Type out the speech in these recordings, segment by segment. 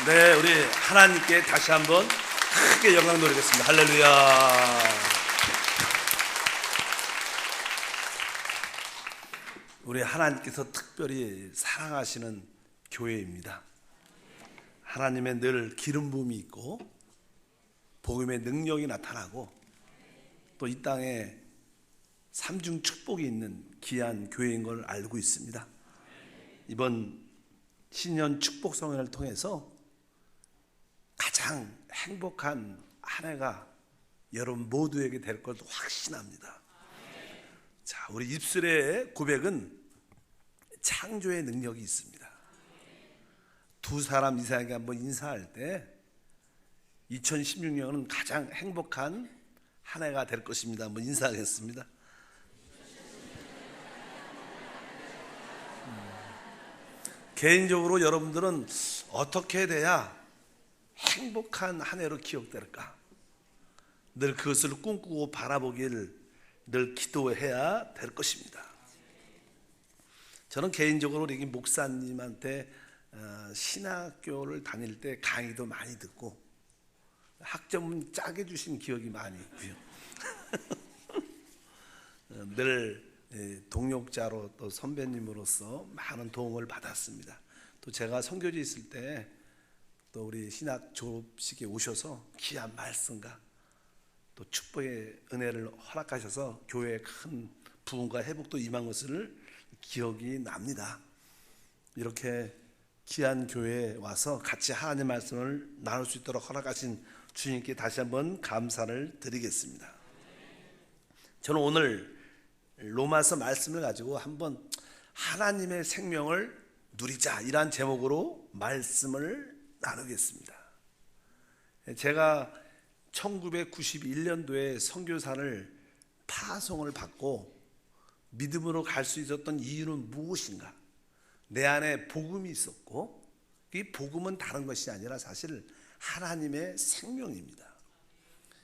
네, 우리 하나님께 다시 한번 크게 영광 돌리겠습니다. 할렐루야. 우리 하나님께서 특별히 사랑하시는 교회입니다. 하나님의 늘 기름 부음이 있고 복음의 능력이 나타나고 또 이 땅에 삼중 축복이 있는 귀한 교회인 걸 알고 있습니다. 이번 신년 축복 성회를 통해서 가장 행복한 한 해가 여러분 모두에게 될 것을 확신합니다. 자, 우리 입술의 고백은 창조의 능력이 있습니다. 두 사람 이상에게 한번 인사할 때 2016년은 가장 행복한 한 해가 될 것입니다. 한번 인사하겠습니다. 개인적으로 여러분들은 어떻게 돼야 행복한 한 해로 기억될까? 늘 그것을 꿈꾸고 바라보기를 늘 기도해야 될 것입니다. 저는 개인적으로 우리 목사님한테 신학교를 다닐 때 강의도 많이 듣고 학점은 짜게 주신 기억이 많이 있고요. 늘 동역자로 또 선배님으로서 많은 도움을 받았습니다. 또 제가 선교지에 있을 때 또 우리 신학 졸업식에 오셔서 귀한 말씀과 또 축복의 은혜를 허락하셔서 교회에 큰 부흥과 회복도 임한 것을 기억이 납니다. 이렇게 귀한 교회에 와서 같이 하나님의 말씀을 나눌 수 있도록 허락하신 주님께 다시 한번 감사를 드리겠습니다. 저는 오늘 로마서 말씀을 가지고 한번 하나님의 생명을 누리자 이란 제목으로 말씀을 나누겠습니다. 제가 1991년도에 선교사를 파송을 받고 믿음으로 갈 수 있었던 이유는 무엇인가? 내 안에 복음이 있었고 이 복음은 다른 것이 아니라 사실 하나님의 생명입니다.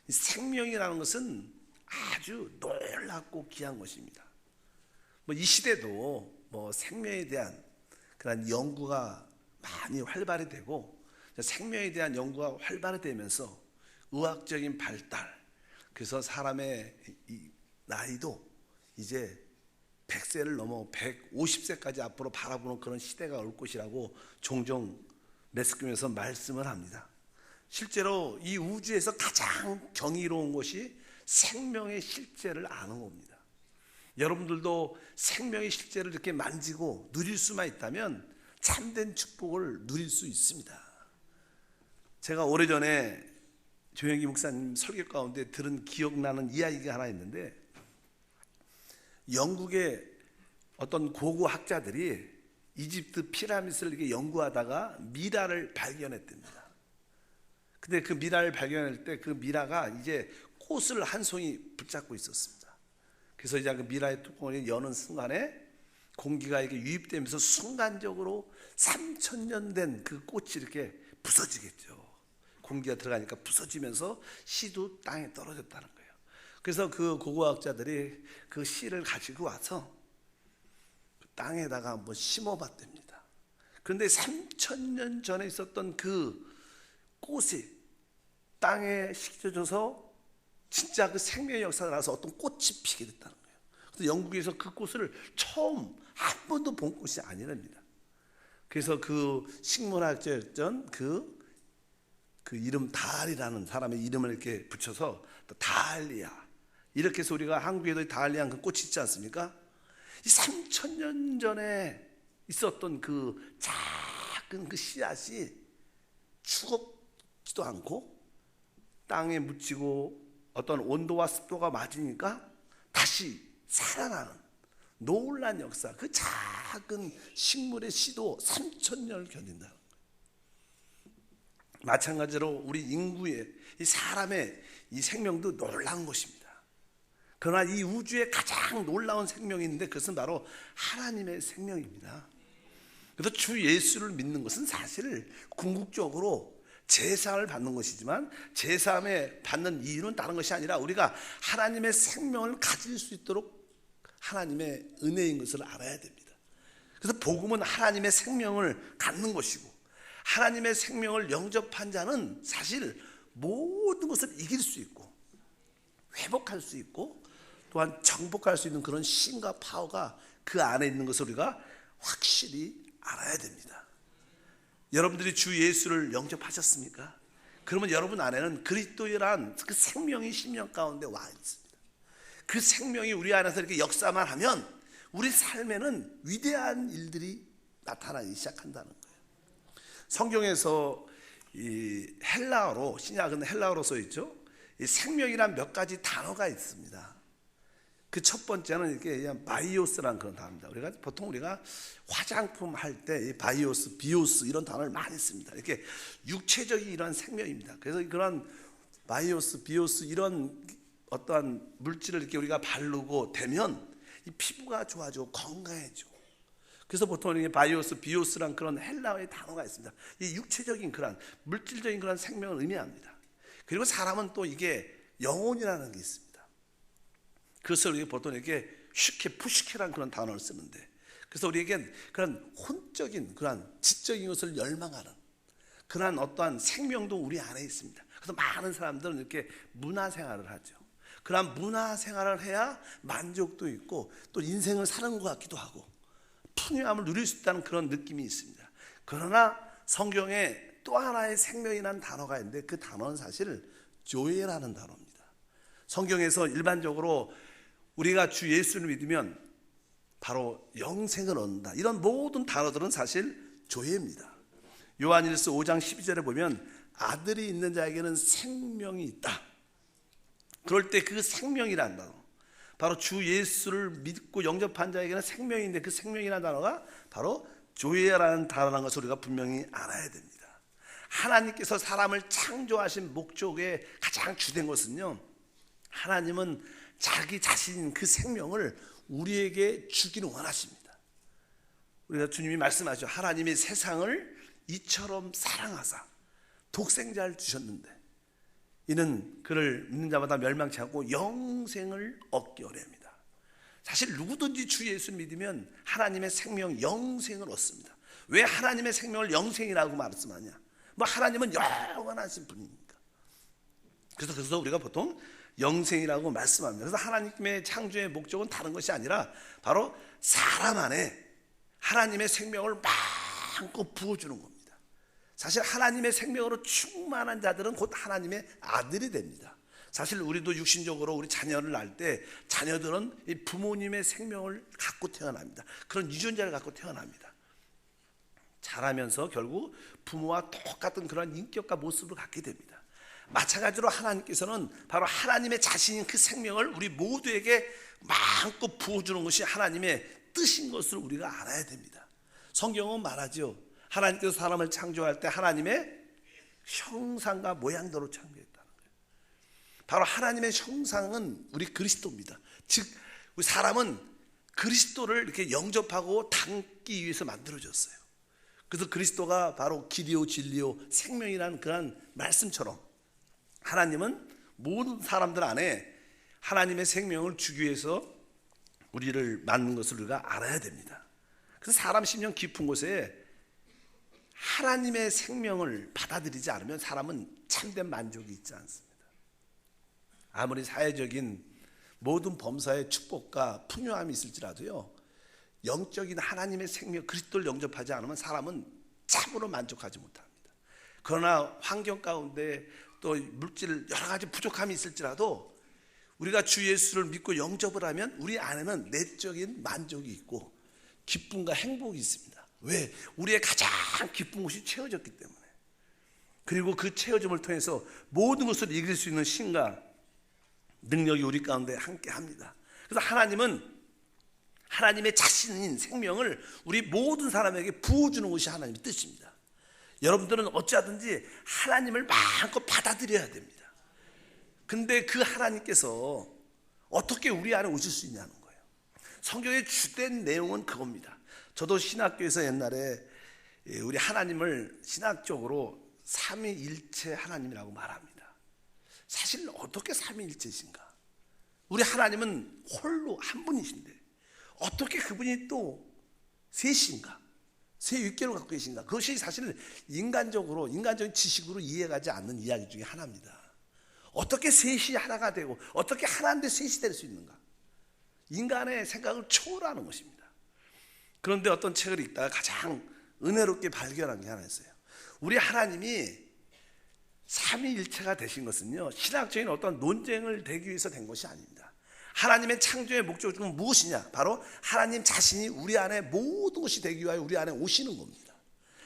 이 생명이라는 것은 아주 놀랍고 귀한 것입니다. 이 시대도 생명에 대한 그런 연구가 많이 활발히 되고 생명에 대한 연구가 활발히 되면서 의학적인 발달, 그래서 사람의 나이도 이제 100세를 넘어 150세까지 앞으로 바라보는 그런 시대가 올 것이라고 종종 매스컴에서 말씀을 합니다. 실제로 이 우주에서 가장 경이로운 것이 생명의 실제를 아는 겁니다. 여러분들도 생명의 실제를 이렇게 만지고 누릴 수만 있다면 참된 축복을 누릴 수 있습니다. 제가 오래전에 조영기 목사님 설교 가운데 들은 기억나는 이야기가 하나 있는데, 영국의 어떤 고고 학자들이 이집트 피라미드를 이렇게 연구하다가 미라를 발견했답니다. 근데 그 미라를 발견할 때 그 미라가 이제 꽃을 한 송이 붙잡고 있었습니다. 그래서 이제 그 미라의 뚜껑을 여는 순간에 공기가 이렇게 유입되면서 순간적으로 3000년 된 그 꽃이 이렇게 부서지겠죠. 공기가 들어가니까 부서지면서 씨도 땅에 떨어졌다는 거예요. 그래서 그 고고학자들이 그 씨를 가지고 와서 땅에다가 한번 심어봤답니다. 그런데 3000년 전에 있었던 그 꽃이 땅에 심겨져서 진짜 그 생명의 역사가 나서 어떤 꽃이 피게 됐다는 거예요. 그래서 영국에서 그 꽃을 처음 한 번도 본 꽃이 아니랍니다. 그래서 그 식물학자였던 그 이름 다알이라는 사람의 이름을 이렇게 붙여서 다알리아, 이렇게 해서 우리가 한국에도 다알리아 그 꽃이 있지 않습니까? 이 3000년 전에 있었던 그 작은 그 씨앗이 죽었지도 않고 땅에 묻히고 어떤 온도와 습도가 맞으니까 다시 살아나는 놀란 역사, 그 작은 식물의 씨도 3000년을 견딘다는 거예요. 마찬가지로 우리 인구의, 이 사람의 이 생명도 놀라운 것입니다. 그러나 이 우주의 가장 놀라운 생명인데 그것은 바로 하나님의 생명입니다. 그래서 주 예수를 믿는 것은 사실 궁극적으로 제사를 받는 것이지만 제사함에 받는 이유는 다른 것이 아니라 우리가 하나님의 생명을 가질 수 있도록 하나님의 은혜인 것을 알아야 됩니다. 그래서 복음은 하나님의 생명을 갖는 것이고 하나님의 생명을 영접한 자는 사실 모든 것을 이길 수 있고 회복할 수 있고 또한 정복할 수 있는 그런 힘과 파워가 그 안에 있는 것을 우리가 확실히 알아야 됩니다. 여러분들이 주 예수를 영접하셨습니까? 그러면 여러분 안에는 그리스도란 그 생명이 심령 가운데 와 있습니다. 그 생명이 우리 안에서 이렇게 역사만 하면 우리 삶에는 위대한 일들이 나타나기 시작한다는 거예요. 성경에서 이 헬라어로, 신약은 헬라어로 써 있죠. 이 생명이란 몇 가지 단어가 있습니다. 그 첫 번째는 이렇게 바이오스라는 그런 단어입니다. 보통 우리가 화장품 할 때 이 바이오스, 비오스 이런 단어를 많이 씁니다. 이렇게 육체적인 이런 생명입니다. 그래서 그런 바이오스, 비오스 이런 어떠한 물질을 이렇게 우리가 바르고 되면 이 피부가 좋아지고 건강해지고. 그래서 보통 이게 바이오스, 비오스란 그런 헬라어의 단어가 있습니다. 이 육체적인 그런 물질적인 그런 생명을 의미합니다. 그리고 사람은 또 이게 영혼이라는 게 있습니다. 그것을 우리가 보통 이렇게 슈케, 푸시케라는 그런 단어를 쓰는데, 그래서 우리에겐 그런 혼적인 그런 지적인 것을 열망하는 그런 어떠한 생명도 우리 안에 있습니다. 그래서 많은 사람들은 이렇게 문화생활을 하죠. 그런 문화생활을 해야 만족도 있고 또 인생을 사는 것 같기도 하고 풍요함을 누릴 수 있다는 그런 느낌이 있습니다. 그러나 성경에 또 하나의 생명이라는 단어가 있는데 그 단어는 사실 조예라는 단어입니다. 성경에서 일반적으로 우리가 주 예수를 믿으면 바로 영생을 얻는다, 이런 모든 단어들은 사실 조예입니다. 요한일서 5장 12절에 보면 아들이 있는 자에게는 생명이 있다. 그럴 때 그 생명이라는 단어, 바로 주 예수를 믿고 영접한 자에게는 생명인데 그 생명이라는 단어가 바로 조예라는 단어라는 것을 우리가 분명히 알아야 됩니다. 하나님께서 사람을 창조하신 목적의 가장 주된 것은요, 하나님은 자기 자신인 그 생명을 우리에게 주기를 원하십니다. 우리가 주님이 말씀하시죠. 하나님이 세상을 이처럼 사랑하사 독생자를 주셨는데 이는 그를 믿는 자마다 멸망치 않고 영생을 얻게 하려 합니다. 사실 누구든지 주 예수를 믿으면 하나님의 생명, 영생을 얻습니다. 왜 하나님의 생명을 영생이라고 말씀하냐? 뭐 하나님은 영원하신 분이니까. 그래서 우리가 보통 영생이라고 말씀합니다. 그래서 하나님의 창조의 목적은 다른 것이 아니라 바로 사람 안에 하나님의 생명을 마음껏 부어주는 겁니다. 사실 하나님의 생명으로 충만한 자들은 곧 하나님의 아들이 됩니다. 사실 우리도 육신적으로 우리 자녀를 낳을 때 자녀들은 이 부모님의 생명을 갖고 태어납니다. 그런 유전자를 갖고 태어납니다. 자라면서 결국 부모와 똑같은 그런 인격과 모습을 갖게 됩니다. 마찬가지로 하나님께서는 바로 하나님의 자신인 그 생명을 우리 모두에게 마음껏 부어주는 것이 하나님의 뜻인 것을 우리가 알아야 됩니다. 성경은 말하죠. 하나님께서 사람을 창조할 때 하나님의 형상과 모양대로 창조했다는 거예요. 바로 하나님의 형상은 우리 그리스도입니다. 즉 우리 사람은 그리스도를 이렇게 영접하고 닮기 위해서 만들어졌어요. 그래서 그리스도가 바로 길이요 진리요 생명이라는 그런 말씀처럼 하나님은 모든 사람들 안에 하나님의 생명을 주기 위해서 우리를 만든 것을 우리가 알아야 됩니다. 그래서 사람 심령 깊은 곳에 하나님의 생명을 받아들이지 않으면 사람은 참된 만족이 있지 않습니다. 아무리 사회적인 모든 범사의 축복과 풍요함이 있을지라도요, 영적인 하나님의 생명 그리스도를 영접하지 않으면 사람은 참으로 만족하지 못합니다. 그러나 환경 가운데 또 물질 여러 가지 부족함이 있을지라도 우리가 주 예수를 믿고 영접을 하면 우리 안에는 내적인 만족이 있고 기쁨과 행복이 있습니다. 왜? 우리의 가장 기쁜 곳이 채워졌기 때문에. 그리고 그 채워짐을 통해서 모든 것을 이길 수 있는 힘과 능력이 우리 가운데 함께 합니다. 그래서 하나님은 하나님의 자신인 생명을 우리 모든 사람에게 부어주는 것이 하나님의 뜻입니다. 여러분들은 어찌하든지 하나님을 마음껏 받아들여야 됩니다. 근데 그 하나님께서 어떻게 우리 안에 오실 수 있냐는 거예요. 성경의 주된 내용은 그겁니다. 저도 신학교에서 옛날에 우리 하나님을 신학적으로 삼위일체 하나님이라고 말합니다. 사실 어떻게 삼위일체신가? 우리 하나님은 홀로 한 분이신데 어떻게 그분이 또 셋인가? 새 육계를 갖고 계신가? 그것이 사실 인간적인 지식으로 이해가지 않는 이야기 중에 하나입니다. 어떻게 셋이 하나가 되고 어떻게 하나인데 셋이 될 수 있는가? 인간의 생각을 초월하는 것입니다. 그런데 어떤 책을 읽다가 가장 은혜롭게 발견한 게 하나 있어요. 우리 하나님이 삼위일체가 되신 것은요, 신학적인 어떤 논쟁을 되기 위해서 된 것이 아닙니다. 하나님의 창조의 목적은 무엇이냐? 바로 하나님 자신이 우리 안에 모든 것이 되기 위하여 우리 안에 오시는 겁니다.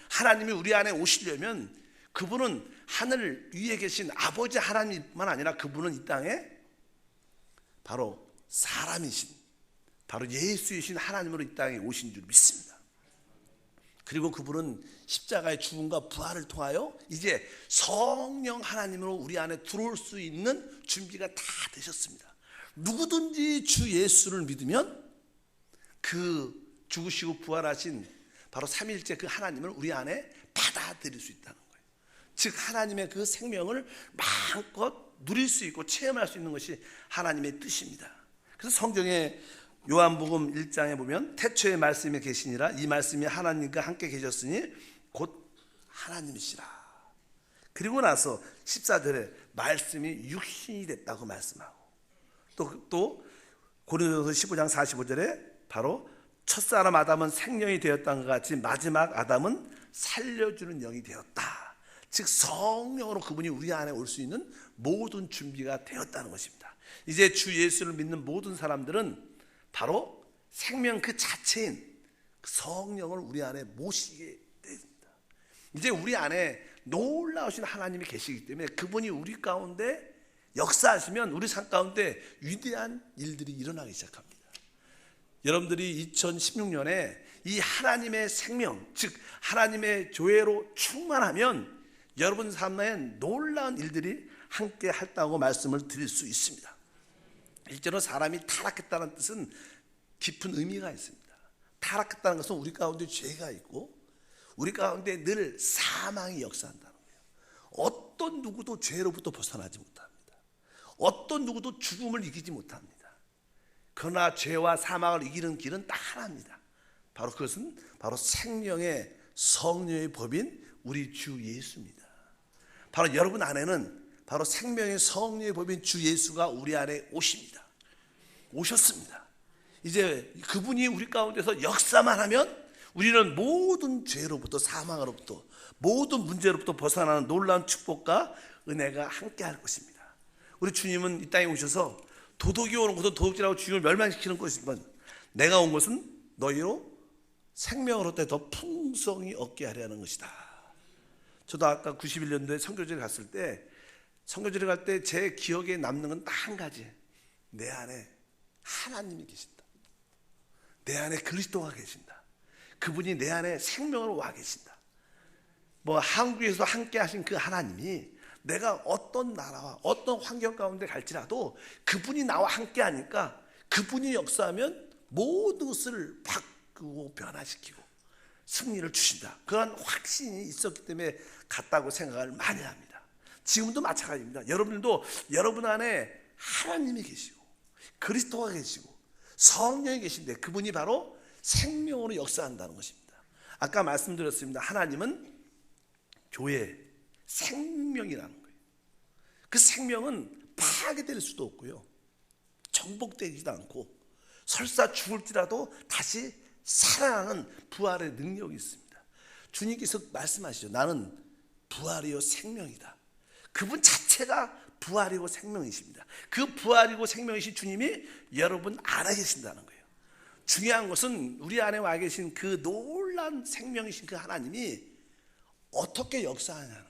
하나님이 우리 안에 오시려면 그분은 하늘 위에 계신 아버지 하나님만 아니라 그분은 이 땅에 바로 사람이신, 바로 예수이신 하나님으로 이 땅에 오신 줄 믿습니다. 그리고 그분은 십자가의 죽음과 부활을 통하여 이제 성령 하나님으로 우리 안에 들어올 수 있는 준비가 다 되셨습니다. 누구든지 주 예수를 믿으면 그 죽으시고 부활하신 바로 삼위일체 그 하나님을 우리 안에 받아들일 수 있다는 거예요. 즉 하나님의 그 생명을 마음껏 누릴 수 있고 체험할 수 있는 것이 하나님의 뜻입니다. 그래서 성경에 요한복음 1장에 보면 태초에 말씀이 계시니라, 이 말씀이 하나님과 함께 계셨으니 곧 하나님이시라. 그리고 나서 14절에 말씀이 육신이 됐다고 말씀하고, 또 고린도서 15장 45절에 바로 첫사람 아담은 생명이 되었다는 것 같이 마지막 아담은 살려주는 영이 되었다. 즉 성령으로 그분이 우리 안에 올 수 있는 모든 준비가 되었다는 것입니다. 이제 주 예수를 믿는 모든 사람들은 바로 생명 그 자체인 성령을 우리 안에 모시게 됩니다. 이제 우리 안에 놀라우신 하나님이 계시기 때문에 그분이 우리 가운데 역사하시면 우리 삶 가운데 위대한 일들이 일어나기 시작합니다. 여러분들이 2016년에 이 하나님의 생명, 즉 하나님의 조회로 충만하면 여러분 삶에 놀라운 일들이 함께 했다고 말씀을 드릴 수 있습니다. 일제로 사람이 타락했다는 뜻은 깊은 의미가 있습니다. 타락했다는 것은 우리 가운데 죄가 있고 우리 가운데 늘 사망이 역사한다는 거예요. 어떤 누구도 죄로부터 벗어나지 못합니다. 어떤 누구도 죽음을 이기지 못합니다. 그러나 죄와 사망을 이기는 길은 딱 하나입니다. 바로 그것은 바로 생명의 성령의 법인 우리 주 예수입니다. 바로 여러분 안에는 바로 생명의 성령의 법인 주 예수가 우리 안에 오셨습니다. 이제 그분이 우리 가운데서 역사만 하면 우리는 모든 죄로부터 사망으로부터 모든 문제로부터 벗어나는 놀라운 축복과 은혜가 함께 할 것입니다. 우리 주님은 이 땅에 오셔서 도둑이 오는 것은 도둑질하고 주님을 멸망시키는 것이지만 내가 온 것은 너희로 생명을 얻되 더 풍성히 얻게 하려는 것이다. 저도 아까 91년도에 선교지를 갔을 때 선교지를 갈 때 제 기억에 남는 건 딱 한 가지. 내 안에 하나님이 계신다. 내 안에 그리스도가 계신다. 그분이 내 안에 생명으로 와 계신다. 뭐 한국에서 함께 하신 그 하나님이 내가 어떤 나라와 어떤 환경 가운데 갈지라도 그분이 나와 함께 하니까 그분이 역사하면 모든 것을 바꾸고 변화시키고 승리를 주신다. 그런 확신이 있었기 때문에 갔다고 생각을 많이 합니다. 지금도 마찬가지입니다. 여러분들도 여러분 안에 하나님이 계시고 그리스도가 계시고 성령이 계신데 그분이 바로 생명으로 역사한다는 것입니다. 아까 말씀드렸습니다. 하나님은 교회 생명이라는 거예요. 그 생명은 파괴될 수도 없고요, 정복되지도 않고 설사 죽을지라도 다시 살아나는 부활의 능력이 있습니다. 주님께서 말씀하시죠. 나는 부활이요 생명이다. 그분 자체가 부활이고 생명이십니다. 그 부활이고 생명이신 주님이 여러분 안에 계신다는 거예요. 중요한 것은 우리 안에 와 계신 그 놀라운 생명이신 그 하나님이 어떻게 역사하냐는 거예요.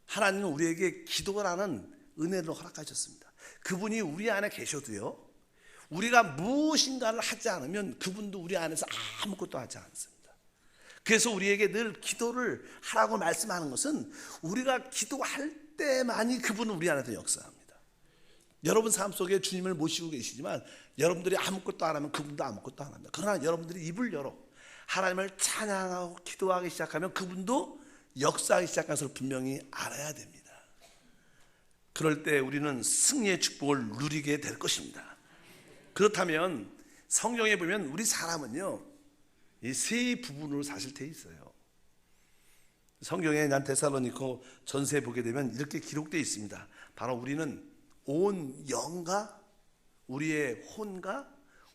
하나님은 우리에게 기도라는 은혜를 허락하셨습니다. 그분이 우리 안에 계셔도요, 우리가 무엇인가를 하지 않으면 그분도 우리 안에서 아무것도 하지 않습니다. 그래서 우리에게 늘 기도를 하라고 말씀하는 것은 우리가 기도할 때만이 그분은 우리 안에서 역사합니다. 여러분 삶 속에 주님을 모시고 계시지만 여러분들이 아무것도 안 하면 그분도 아무것도 안 합니다. 그러나 여러분들이 입을 열어 하나님을 찬양하고 기도하기 시작하면 그분도 역사하기 시작한 것을 분명히 알아야 됩니다. 그럴 때 우리는 승리의 축복을 누리게 될 것입니다. 그렇다면 성경에 보면 우리 사람은요, 이 세 부분으로 사실 돼 있어요. 성경에 난 데살로니코 전서에 보게 되면 이렇게 기록되어 있습니다. 바로 우리는 온 영과 우리의 혼과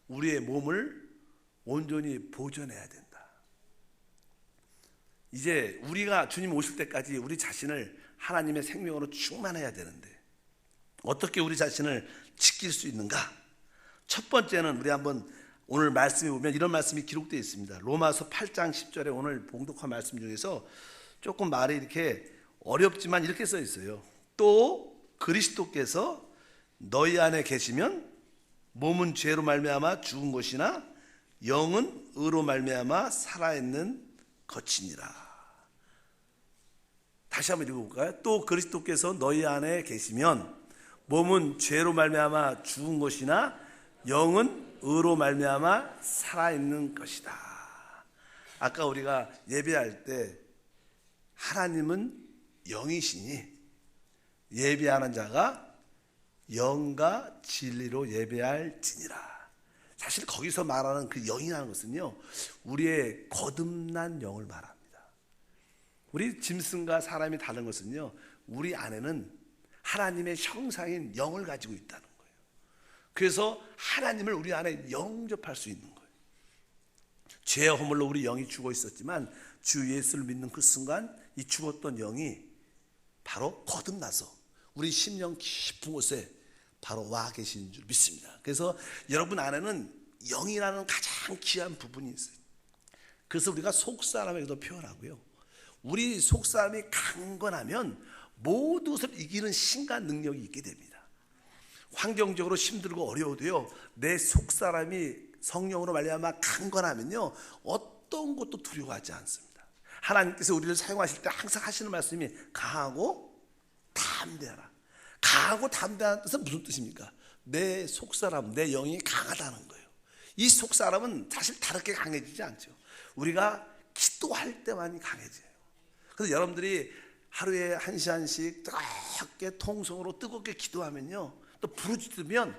우리의 몸을 온전히 보존해야 된다. 이제 우리가 주님 오실 때까지 우리 자신을 하나님의 생명으로 충만해야 되는데 어떻게 우리 자신을 지킬 수 있는가? 첫 번째는 우리 한번 오늘 말씀에 보면 이런 말씀이 기록되어 있습니다. 로마서 8장 10절에 오늘 봉독한 말씀 중에서 조금 말이 이렇게 어렵지만 이렇게 써 있어요. 또 그리스도께서 너희 안에 계시면 몸은 죄로 말미암아 죽은 것이나 영은 의로 말미암아 살아있는 것이니라. 다시 한번 읽어볼까요? 또 그리스도께서 너희 안에 계시면 몸은 죄로 말미암아 죽은 것이나 영은 의로 말미암아 살아있는 것이다. 아까 우리가 예배할 때 하나님은 영이시니 예배하는 자가 영과 진리로 예배할지니라. 사실 거기서 말하는 그 영이라는 것은요, 우리의 거듭난 영을 말합니다. 우리 짐승과 사람이 다른 것은요, 우리 안에는 하나님의 형상인 영을 가지고 있다는 거예요. 그래서 하나님을 우리 안에 영접할 수 있는 거예요. 죄의 허물로 우리 영이 죽어 있었지만 주 예수를 믿는 그 순간 이 죽었던 영이 바로 거듭나서 우리 심령 깊은 곳에 바로 와 계시는 줄 믿습니다. 그래서 여러분 안에는 영이라는 가장 귀한 부분이 있어요. 그래서 우리가 속사람에게도 표현하고요, 우리 속사람이 강건하면 모든 것을 이기는 신과 능력이 있게 됩니다. 환경적으로 힘들고 어려워도요, 내 속사람이 성령으로 말미암아 강건하면요, 어떤 것도 두려워하지 않습니다. 하나님께서 우리를 사용하실 때 항상 하시는 말씀이 강하고 담대하라. 강하고 담대한 뜻은 무슨 뜻입니까? 내 속사람, 내 영이 강하다는 거예요. 이 속사람은 사실 다르게 강해지지 않죠. 우리가 기도할 때만이 강해져요. 그래서 여러분들이 하루에 1시간씩 뜨겁게 통성으로 뜨겁게 기도하면요, 또 부르짖으면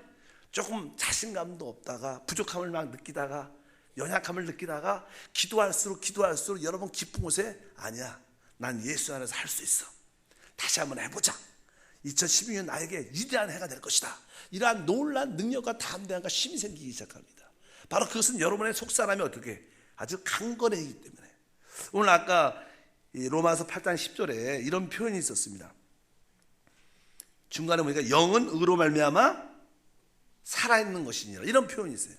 조금 자신감도 없다가 부족함을 막 느끼다가 연약함을 느끼다가 기도할수록 여러분 기쁜 곳에 아니야, 난 예수 안에서 할 수 있어, 다시 한번 해보자, 2012년 나에게 위대한 해가 될 것이다, 이러한 놀라운 능력과 담대함과 힘이 생기기 시작합니다. 바로 그것은 여러분의 속사람이 어떻게 아주 강건해지기 때문에. 오늘 아까 로마서 8장 10절에 이런 표현이 있었습니다. 중간에 보니까 영은 의로 말미암아 살아있는 것이니라, 이런 표현이 있어요.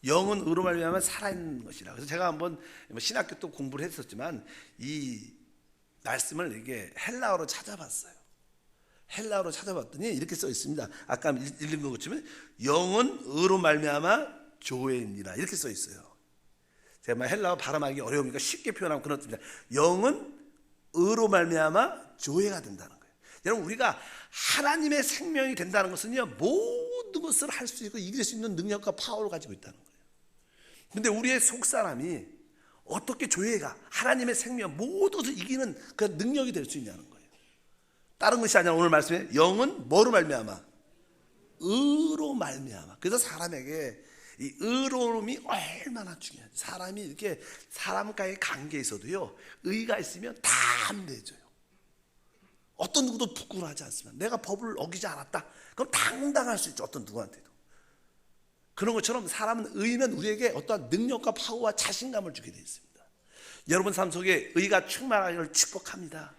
영은 의로 말미암아 살아있는 것이라. 그래서 제가 한번 신학교 또 공부를 했었지만 이 말씀을 이게 헬라어로 찾아봤어요. 헬라어로 찾아봤더니 이렇게 써 있습니다. 아까 읽은 것처럼 영은 의로 말미암아 조회니라, 이렇게 써 있어요. 제가 헬라어 발음하기 어려우니까 쉽게 표현하면 그런 뜻입니다. 영은 의로 말미암아 조회가 된다는 거예요. 여러분, 우리가 하나님의 생명이 된다는 것은요, 모든 것을 할 수 있고 이길 수 있는 능력과 파워를 가지고 있다는 거예요. 근데 우리의 속사람이 어떻게 조회가 하나님의 생명 모든 것을 이기는 그 능력이 될 수 있냐는 거예요. 다른 것이 아니라 오늘 말씀에 영은 뭐로 말미암아? 의로 말미암아. 그래서 사람에게 이 의로움이 얼마나 중요한지. 사람이 이렇게 사람과의 관계에 있어도요, 의가 있으면 담대해져요. 어떤 누구도 부끄러워하지 않습니다. 내가 법을 어기지 않았다, 그럼 당당할 수 있죠, 어떤 누구한테도. 그런 것처럼 사람은 의는 우리에게 어떠한 능력과 파워와 자신감을 주게 되어 있습니다. 여러분 삶 속에 의가 충만하기를 축복합니다.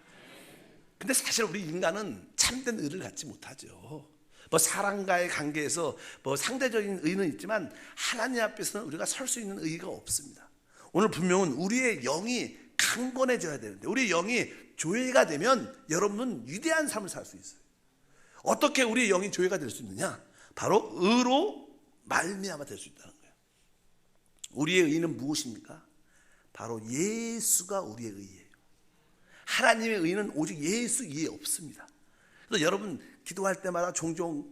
근데 사실 우리 인간은 참된 의를 갖지 못하죠. 뭐 사람과의 관계에서 뭐 상대적인 의는 있지만 하나님 앞에서는 우리가 설 수 있는 의가 없습니다. 오늘 분명은 우리의 영이 강건해져야 되는데, 우리의 영이 조회가 되면 여러분은 위대한 삶을 살 수 있어요. 어떻게 우리의 영이 조회가 될 수 있느냐? 바로 의로 말미암아 될 수 있다는 거예요. 우리의 의는 무엇입니까? 바로 예수가 우리의 의예요. 하나님의 의는 오직 예수 이에 없습니다. 그래서 여러분 기도할 때마다 종종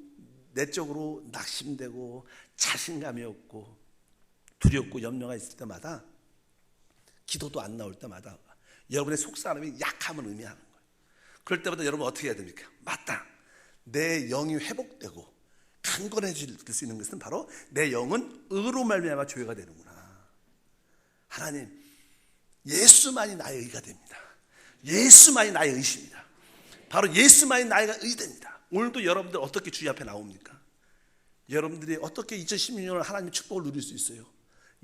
내적으로 낙심되고 자신감이 없고 두렵고 염려가 있을 때마다, 기도도 안 나올 때마다 여러분의 속사람이 약함을 의미하는 거예요. 그럴 때마다 여러분 어떻게 해야 됩니까? 맞다, 내 영이 회복되고 강건해질 수 있는 것은 바로 내 영은 의로 말미암아 조회가 되는구나. 하나님, 예수만이 나의 의가 됩니다. 예수만이 나의 의십니다. 바로 예수만이 나의 의됩니다. 오늘도 여러분들 어떻게 주님 앞에 나옵니까? 여러분들이 어떻게 2016년을 하나님의 축복을 누릴 수 있어요?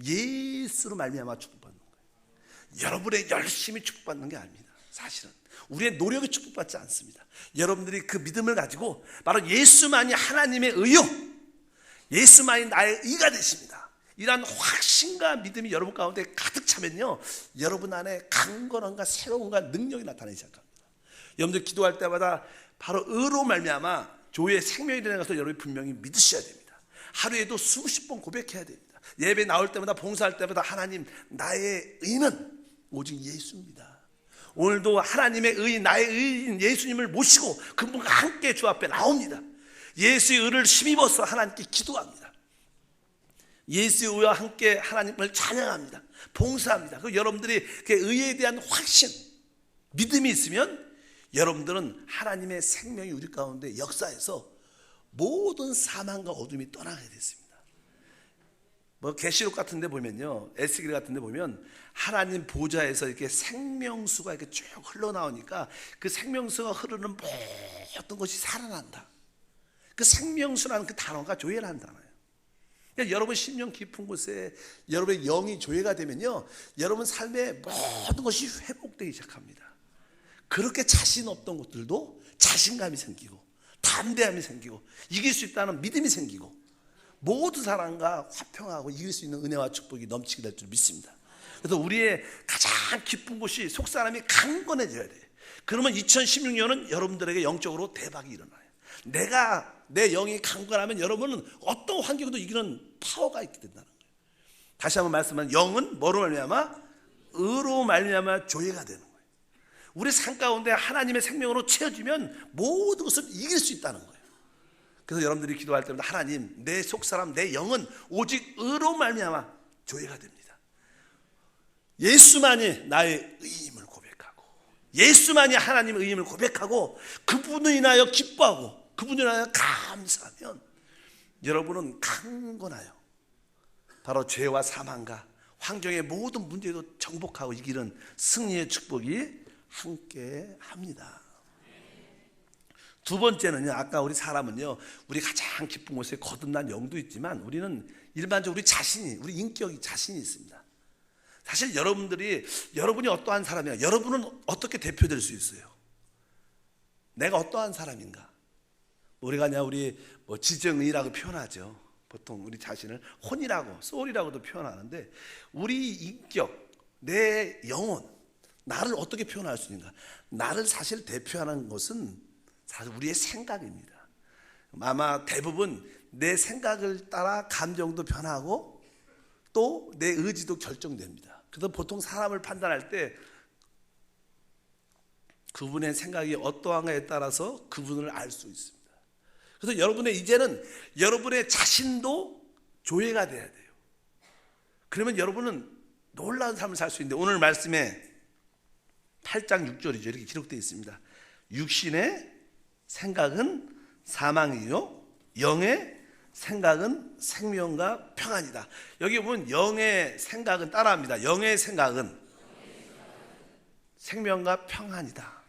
예수로 말미암아 축복받는 거예요. 여러분의 열심히 축복받는 게 아닙니다. 사실은 우리의 노력이 축복받지 않습니다. 여러분들이 그 믿음을 가지고 바로 예수만이 하나님의 의요, 예수만이 나의 의가 되십니다. 이러한 확신과 믿음이 여러분 가운데 가득 차면요, 여러분 안에 강건함과 새로움과 능력이 나타나기 시작합니다. 여러분들 기도할 때마다 바로 의로 말미암아 조의 생명이 되는 것을 여러분이 분명히 믿으셔야 됩니다. 하루에도 수십 번 고백해야 됩니다. 예배 나올 때마다, 봉사할 때마다 하나님, 나의 의는 오직 예수입니다. 오늘도 하나님의 의, 나의 의인 예수님을 모시고 그분과 함께 주 앞에 나옵니다. 예수의 의를 힘입어서 하나님께 기도합니다. 예수의 의와 함께 하나님을 찬양합니다. 봉사합니다. 그 여러분들이 그 의에 대한 확신, 믿음이 있으면 여러분들은 하나님의 생명이 우리 가운데 역사해서 모든 사망과 어둠이 떠나게 됐습니다. 뭐 계시록 같은 데 보면요, 에스겔 같은 데 보면 하나님 보좌에서 이렇게 생명수가 이렇게 쭉 흘러나오니까 그 생명수가 흐르는 모든 것이 살아난다. 그 생명수라는 그 단어가 조회라는 단어예요. 그러니까 여러분 심령 깊은 곳에 여러분의 영이 조회가 되면요, 여러분 삶의 모든 것이 회복되기 시작합니다. 그렇게 자신 없던 것들도 자신감이 생기고 담대함이 생기고 이길 수 있다는 믿음이 생기고 모든 사람과 화평하고 이길 수 있는 은혜와 축복이 넘치게 될 줄 믿습니다. 그래서 우리의 가장 기쁜 곳이 속사람이 강건해져야 돼요. 그러면 2016년은 여러분들에게 영적으로 대박이 일어나요. 내 영이 강건하면 여러분은 어떤 환경도 이기는 파워가 있게 된다는 거예요. 다시 한번 말씀하면 영은 뭐로 말미암아? 의로 말미암아 조회가 되는 거예요. 우리 삶 가운데 하나님의 생명으로 채워지면 모든 것을 이길 수 있다는 거예요. 그래서 여러분들이 기도할 때마다 하나님, 내 속사람, 내 영은 오직 의로 말미암아 조회가 됩니다. 예수만이 나의 의임을 고백하고, 예수만이 하나님의 의임을 고백하고, 그분을 인하여 기뻐하고 그분을 인하여 감사하면 여러분은 강건하여 바로 죄와 사망과 환경의 모든 문제도 정복하고 이기는 승리의 축복이 함께 합니다. 두 번째는요, 아까 우리 사람은요, 우리 가장 깊은 곳에 거듭난 영도 있지만 우리는 일반적으로 우리 자신이, 우리 인격이 자신이 있습니다. 사실 여러분이 어떠한 사람이야, 여러분은 어떻게 대표될 수 있어요? 내가 어떠한 사람인가? 우리가 그냥 우리 지정의라고 표현하죠. 보통 우리 자신을 혼이라고, 소울이라고도 표현하는데 우리 인격, 내 영혼, 나를 어떻게 표현할 수 있는가? 나를 사실 대표하는 것은 사실 우리의 생각입니다. 아마 대부분 내 생각을 따라 감정도 변하고 또 내 의지도 결정됩니다. 그래서 보통 사람을 판단할 때 그분의 생각이 어떠한가에 따라서 그분을 알 수 있습니다. 그래서 이제는 여러분의 자신도 조회가 돼야 돼요. 그러면 여러분은 놀라운 삶을 살 수 있는데, 오늘 말씀에 8장 6절이죠. 이렇게 기록되어 있습니다. 육신의 생각은 사망이요 영의 생각은 생명과 평안이다. 여기 보면 영의 생각은 따라합니다. 영의 생각은 생명과 평안이다.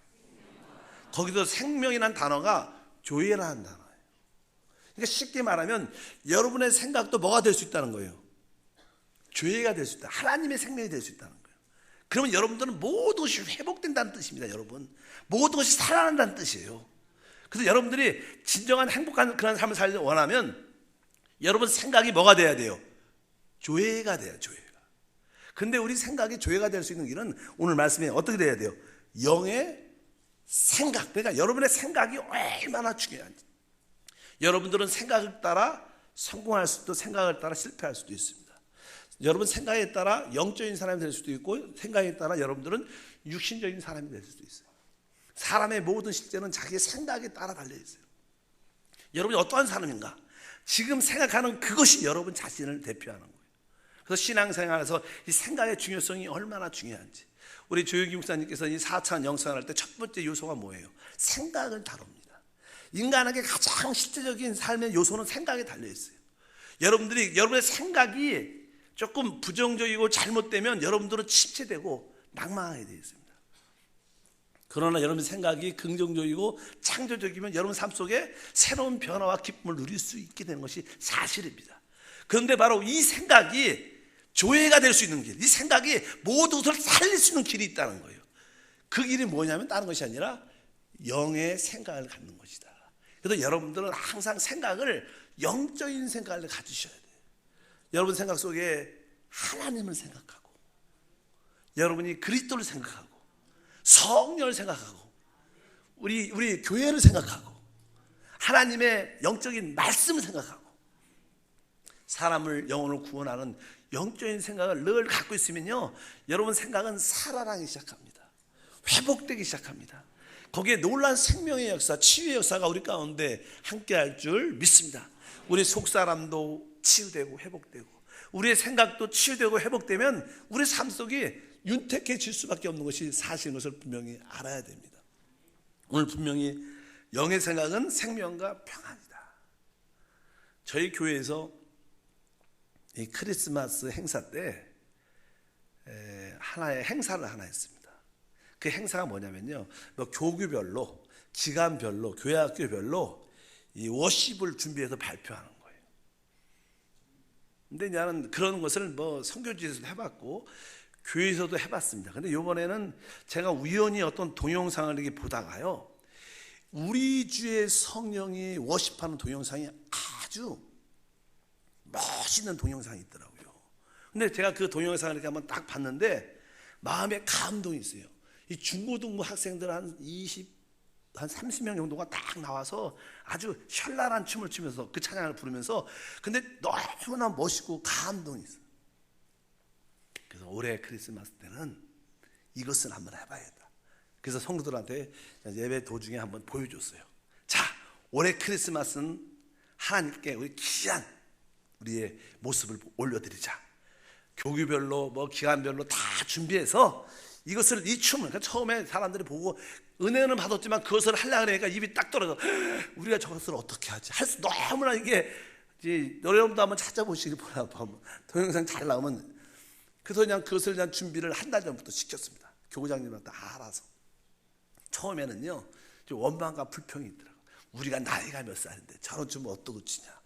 거기서 생명이라는 단어가 조회라는 단어예요. 그러니까 쉽게 말하면 여러분의 생각도 뭐가 될 수 있다는 거예요? 조회가 될 수 있다. 하나님의 생명이 될 수 있다는 거예요. 그러면 여러분들은 모든 것이 회복된다는 뜻입니다. 여러분, 모든 것이 살아난다는 뜻이에요. 그래서 여러분들이 진정한 행복한 그런 삶을 살기 원하면 여러분 생각이 뭐가 돼야 돼요? 조회가 돼요. 조회가. 근데 우리 생각이 조회가 될 수 있는 길은 오늘 말씀에 어떻게 돼야 돼요? 영의 생각. 그러니까 여러분의 생각이 얼마나 중요한지. 여러분들은 생각을 따라 성공할 수도, 생각을 따라 실패할 수도 있습니다. 여러분 생각에 따라 영적인 사람이 될 수도 있고, 생각에 따라 여러분들은 육신적인 사람이 될 수도 있어요. 사람의 모든 실제는 자기의 생각에 따라 달려있어요. 여러분이 어떠한 사람인가? 지금 생각하는 그것이 여러분 자신을 대표하는 거예요. 그래서 신앙생활에서 이 생각의 중요성이 얼마나 중요한지, 우리 조영기 목사님께서 이 4차원 영성할 때 첫 번째 요소가 뭐예요? 생각을 다룹니다. 인간에게 가장 실제적인 삶의 요소는 생각에 달려있어요. 여러분의 생각이 조금 부정적이고 잘못되면 여러분들은 침체되고 낙망하게 되어 있습니다. 그러나 여러분 생각이 긍정적이고 창조적이면 여러분 삶 속에 새로운 변화와 기쁨을 누릴 수 있게 되는 것이 사실입니다. 그런데 바로 이 생각이 조회가 될 수 있는 길, 이 생각이 모든 것을 살릴 수 있는 길이 있다는 거예요. 그 길이 뭐냐면 다른 것이 아니라 영의 생각을 갖는 것이다. 그래서 여러분들은 항상 생각을 영적인 생각을 가지셔야 돼요. 여러분 생각 속에 하나님을 생각하고, 여러분이 그리스도를 생각하고, 성령을 생각하고, 우리 교회를 생각하고, 하나님의 영적인 말씀을 생각하고, 사람을 영혼을 구원하는 영적인 생각을 늘 갖고 있으면요, 여러분 생각은 살아나기 시작합니다. 회복되기 시작합니다. 거기에 놀라운 생명의 역사, 치유의 역사가 우리 가운데 함께할 줄 믿습니다. 우리 속사람도 치유되고 회복되고, 우리의 생각도 치유되고 회복되면 우리 삶 속이 윤택해질 수밖에 없는 것이 사실인 것을 분명히 알아야 됩니다. 오늘 분명히 영의 생각은 생명과 평안이다. 저희 교회에서 이 크리스마스 행사 때 하나의 행사를 하나 했습니다. 그 행사가 뭐냐면요, 교구별로, 기간별로, 교회 학교별로 이 워십을 준비해서 발표하는 거예요. 근데 나는 그런 것을 선교지에서도 해봤고 교회에서도 해봤습니다. 근데 이번에는 제가 우연히 어떤 동영상을 이렇게 보다가요, 우리 주의 성령이 워십하는 동영상이 아주 멋있는 동영상이 있더라고요. 근데 제가 그 동영상을 이렇게 한번 딱 봤는데 마음에 감동이 있어요. 이 중고등부 학생들 한 30명 정도가 딱 나와서 아주 현란한 춤을 추면서 그 찬양을 부르면서, 근데 너무나 멋있고 감동이 있어요. 그래서 올해 크리스마스 때는 이것은 한번 해봐야겠다. 그래서 성도들한테 예배 도중에 한번 보여줬어요. 자, 올해 크리스마스는 하나님께 우리 귀한 우리의 모습을 올려드리자. 교구별로 기간별로 다 준비해서 이것을, 이 춤을, 그러니까 처음에 사람들이 보고 은혜는 받았지만 그것을 하려고 하니까 입이 딱 떨어져. 우리가 저것을 어떻게 하지? 할 수 너무나 이게, 여러분도 한번 찾아보시기 바랍니다. 동영상 잘 나오면. 그래서 그냥 그것을 그냥 준비를 한 달 전부터 시켰습니다. 교구장님한테 알아서. 처음에는요, 좀 원망과 불평이 있더라고요. 우리가 나이가 몇 살인데 저런 춤을 어떻게 추냐.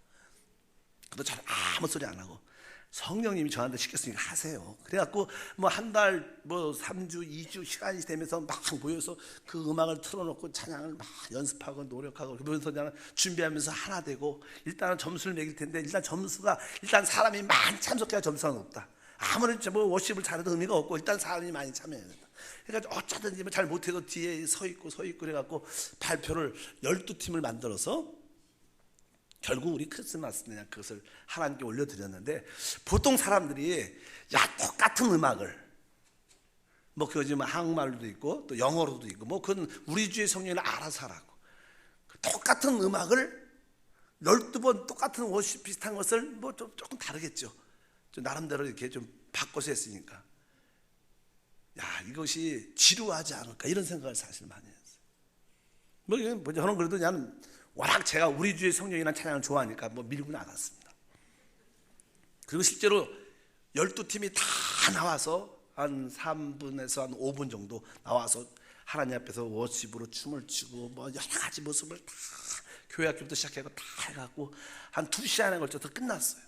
근데 저는 아무 소리 안 하고 성령님이 저한테 시켰으니까 하세요. 그래갖고 한 달 3주 2주 시간이 되면서 막 모여서 그 음악을 틀어놓고 찬양을 막 연습하고 노력하고 그러면서 그냥 준비하면서 하나 되고, 일단은 점수를 매길 텐데 일단 사람이 많이 참석해야 점수가 높다. 아무리 워십을 잘해도 의미가 없고 일단 사람이 많이 참여해야 된다. 그러니까 어쩌든지 잘 못해도 뒤에 서 있고 그래갖고 발표를 12팀을 만들어서 결국 우리 크리스마스 때 그것을 하나님께 올려드렸는데, 보통 사람들이 똑같은 음악을 그거 지금 한국말로도 있고 또 영어로도 있고 그건 우리 주의 성령이 알아서 하라고, 똑같은 음악을 12번 똑같은 워십 비슷한 것을 조금 다르겠죠. 좀 나름대로 이렇게 좀 바꿔서 했으니까 이것이 지루하지 않을까 이런 생각을 사실 많이 했어요. 저는 그래도 그냥 워낙 제가 우리 주의 성령이라는 찬양을 좋아하니까 밀고 나갔습니다. 그리고 실제로 12팀이 다 나와서 한 3분에서 한 5분 정도 나와서 하나님 앞에서 워십으로 춤을 추고 여러 가지 모습을 다 교회 학교부터 시작해서 다 해갖고 한 2시간에 걸쳐서 끝났어요.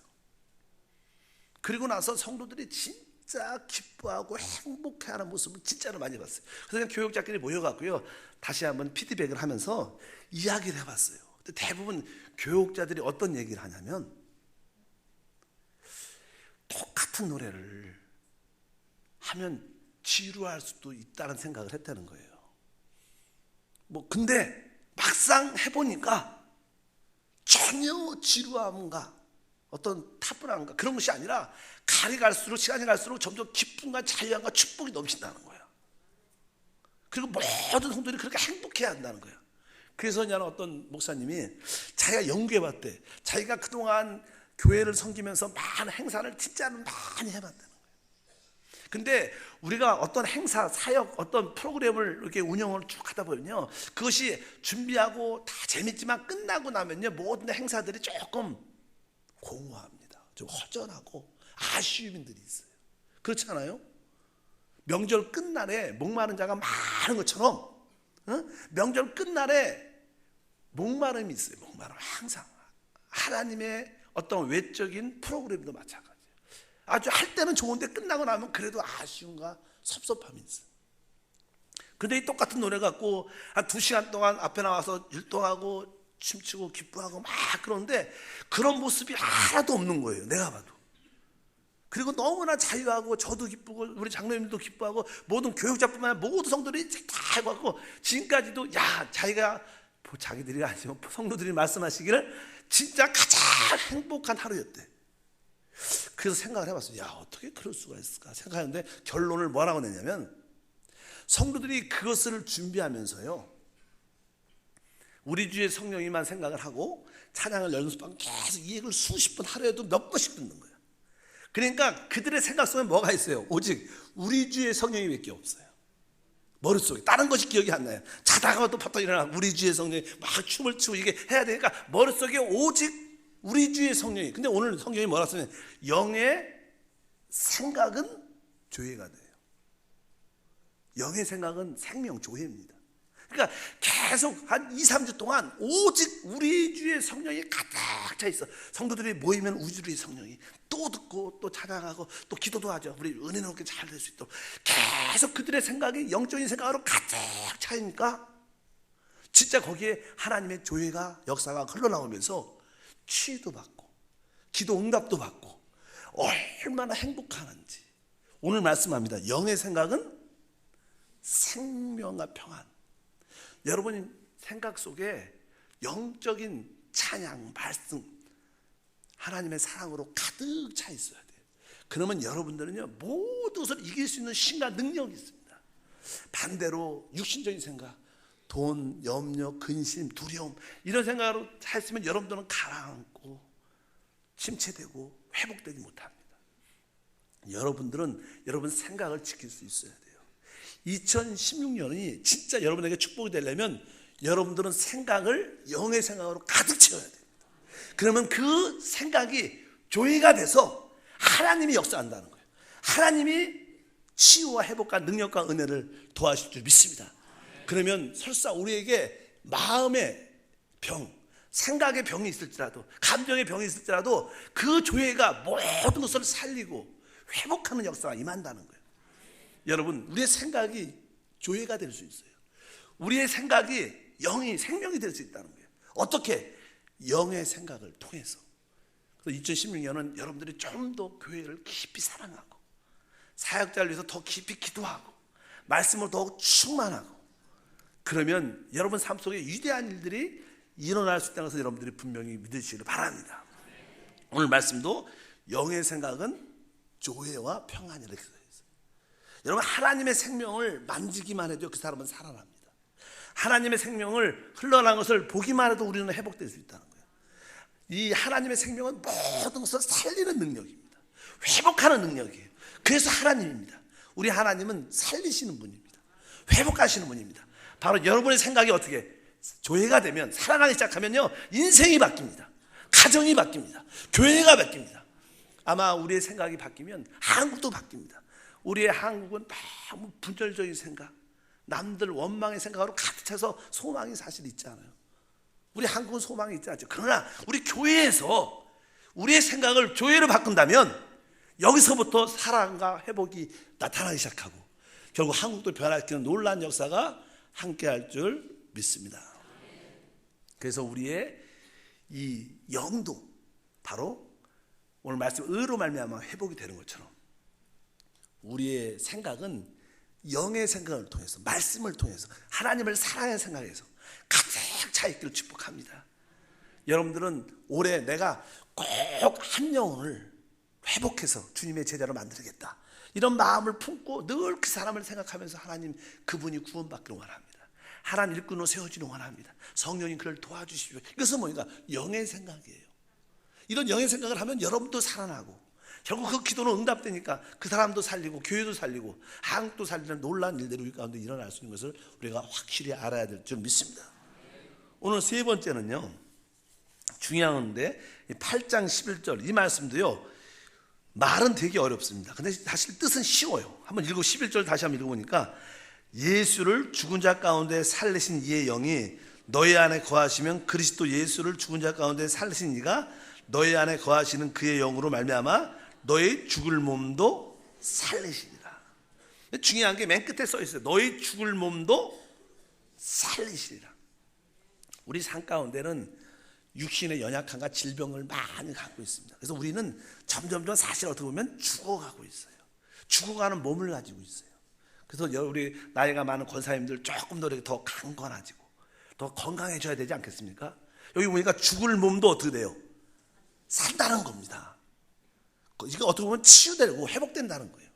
그리고 나서 성도들이 진짜 기뻐하고 행복해하는 모습을 진짜로 많이 봤어요. 그래서 그냥 교육자끼리 모여갖고요, 다시 한번 피드백을 하면서 이야기를 해봤어요. 근데 대부분 교육자들이 어떤 얘기를 하냐면, 똑같은 노래를 하면 지루할 수도 있다는 생각을 했다는 거예요. 근데 막상 해보니까 전혀 지루함과 어떤 타분함과 그런 것이 아니라 시간이 갈수록 점점 기쁨과 자유함과 축복이 넘친다는 거예요. 그리고 모든 성도들이 그렇게 행복해야 한다는 거예요. 그래서 어떤 목사님이 자기가 연구해봤대. 자기가 그동안 교회를 섬기면서 많은 행사를 진짜로 많이 해봤다는 거예요. 근데 우리가 어떤 행사, 사역, 어떤 프로그램을 이렇게 운영을 쭉 하다 보면요, 그것이 준비하고 다 재밌지만 끝나고 나면요, 모든 행사들이 조금 공허합니다. 좀 허전하고 아쉬움들이 있어요. 그렇지 않아요? 명절 끝날에 목마른 자가 많은 것처럼 명절 끝날에 목마름이 있어요. 목마름 항상. 하나님의 어떤 외적인 프로그램도 마찬가지예요. 아주 할 때는 좋은데 끝나고 나면 그래도 아쉬움과 섭섭함이 있어요. 근데 이 똑같은 노래 갖고 한 2시간 동안 앞에 나와서 율동하고 춤추고 기뻐하고 막 그러는데 그런 모습이 하나도 없는 거예요. 내가 봐도. 그리고 너무나 자유하고 저도 기쁘고 우리 장로님들도 기뻐하고 모든 교육자뿐만 아니라 모든 성도들이 다 해갖고 지금까지도 자기들이 아니지만 성도들이 말씀하시기를 진짜 가장 행복한 하루였대. 그래서 생각을 해봤어요. 어떻게 그럴 수가 있을까 생각하는데 결론을 뭐라고 내냐면 성도들이 그것을 준비하면서요 우리 주의 성령이만 생각을 하고 찬양을 연습하고 계속 이 얘기를 수십 번 하루에도 몇 번씩 듣는 거예요. 그러니까 그들의 생각 속에 뭐가 있어요? 오직 우리 주의 성령이 밖에 없어요. 머릿속에 다른 것이 기억이 안 나요. 자다가 또 파떡 일어나 우리 주의 성령이 막 춤을 추고 이게 해야 되니까 머릿속에 오직 우리 주의 성령이. 근데 오늘 성경이 뭐라 쓰면 영의 생각은 조회가 돼요. 영의 생각은 생명 조회입니다. 그러니까 계속 한 2, 3주 동안 오직 우리 주의 성령이 가득 차 있어. 성도들이 모이면 우주의 성령이 또 듣고 또 찬양하고 또 기도도 하죠. 우리 은혜 높게 잘 될 수 있도록 계속 그들의 생각이 영적인 생각으로 가득 차니까 진짜 거기에 하나님의 조회가 역사가 흘러나오면서 치유도 받고 기도 응답도 받고 얼마나 행복하는지 오늘 말씀합니다. 영의 생각은 생명과 평안. 여러분이 생각 속에 영적인 찬양, 말씀, 하나님의 사랑으로 가득 차 있어야 돼요. 그러면 여러분들은요 모든 것을 이길 수 있는 신과 능력이 있습니다. 반대로 육신적인 생각, 돈, 염려, 근심, 두려움 이런 생각으로 했으면 여러분들은 가라앉고 침체되고 회복되지 못합니다. 여러분들은 여러분 생각을 지킬 수 있어야 돼요. 2016년이 진짜 여러분에게 축복이 되려면 여러분들은 생각을 영의 생각으로 가득 채워야 됩니다. 그러면 그 생각이 조회가 돼서 하나님이 역사한다는 거예요. 하나님이 치유와 회복과 능력과 은혜를 도와주실 줄 믿습니다. 그러면 설사 우리에게 마음의 병, 생각의 병이 있을지라도 감정의 병이 있을지라도 그 조회가 모든 것을 살리고 회복하는 역사가 임한다는 거예요. 여러분 우리의 생각이 조회가 될 수 있어요. 우리의 생각이 영이 생명이 될 수 있다는 거예요. 어떻게? 영의 생각을 통해서. 그래서 2016년은 여러분들이 좀 더 교회를 깊이 사랑하고 사역자를 위해서 더 깊이 기도하고 말씀을 더욱 충만하고 그러면 여러분 삶 속에 위대한 일들이 일어날 수 있다는 것을 여러분들이 분명히 믿으시기를 바랍니다. 오늘 말씀도 영의 생각은 조회와 평안이라고 되어 있어요. 여러분 하나님의 생명을 만지기만 해도 그 사람은 살아납니다. 하나님의 생명을 흘러나간 것을 보기만 해도 우리는 회복될 수 있다는 거예요. 이 하나님의 생명은 모든 것을 살리는 능력입니다. 회복하는 능력이에요. 그래서 하나님입니다. 우리 하나님은 살리시는 분입니다. 회복하시는 분입니다. 바로 여러분의 생각이 어떻게 조회가 되면 살아나기 시작하면요 인생이 바뀝니다. 가정이 바뀝니다. 교회가 바뀝니다. 아마 우리의 생각이 바뀌면 한국도 바뀝니다. 우리의 한국은 너무 분열적인 생각, 남들 원망의 생각으로 가득 차서 소망이 사실 있지 않아요. 우리 한국은 소망이 있지 않죠. 그러나 우리 교회에서 우리의 생각을 조회로 바꾼다면 여기서부터 사랑과 회복이 나타나기 시작하고 결국 한국도 변화시키는 놀라운 역사가 함께할 줄 믿습니다. 그래서 우리의 이 영도 바로 오늘 말씀 의로 말미암아 회복이 되는 것처럼 우리의 생각은 영의 생각을 통해서 말씀을 통해서 하나님을 사랑하는 생각에서 가득 차 있기를 축복합니다. 여러분들은 올해 내가 꼭 한 영혼을 회복해서 주님의 제자로 만들겠다 이런 마음을 품고 늘 그 사람을 생각하면서 하나님 그분이 구원받기를 원합니다. 하나님 일꾼으로 세워지기를 원합니다. 성령님 그를 도와주십시오. 이것은 뭐니까 영의 생각이에요. 이런 영의 생각을 하면 여러분도 살아나고 결국 그 기도는 응답되니까 그 사람도 살리고 교회도 살리고 한국도 살리는 놀라운 일들이 우리 가운데 일어날 수 있는 것을 우리가 확실히 알아야 될 줄 믿습니다. 오늘 세 번째는요 중요한데 8장 11절 이 말씀도요 말은 되게 어렵습니다. 근데 사실 뜻은 쉬워요. 한번 11절 다시 한번 읽어보니까 예수를 죽은 자 가운데 살리신 이의 영이 너희 안에 거하시면 그리스도 예수를 죽은 자 가운데 살리신 이가 너희 안에 거하시는 그의 영으로 말미암아 너희 죽을 몸도 살리시리라. 중요한 게 맨 끝에 써 있어요. 너희 죽을 몸도 살리시리라. 우리 삶 가운데는 육신의 연약함과 질병을 많이 갖고 있습니다. 그래서 우리는 점점점 사실 어떻게 보면 죽어가고 있어요. 죽어가는 몸을 가지고 있어요. 그래서 우리 나이가 많은 권사님들 조금 더 이렇게 더 강건해지고 더 건강해져야 되지 않겠습니까? 여기 보니까 죽을 몸도 어떻게 돼요? 산다는 겁니다. 이거 어떻게 보면 치유되고 회복된다는 거예요.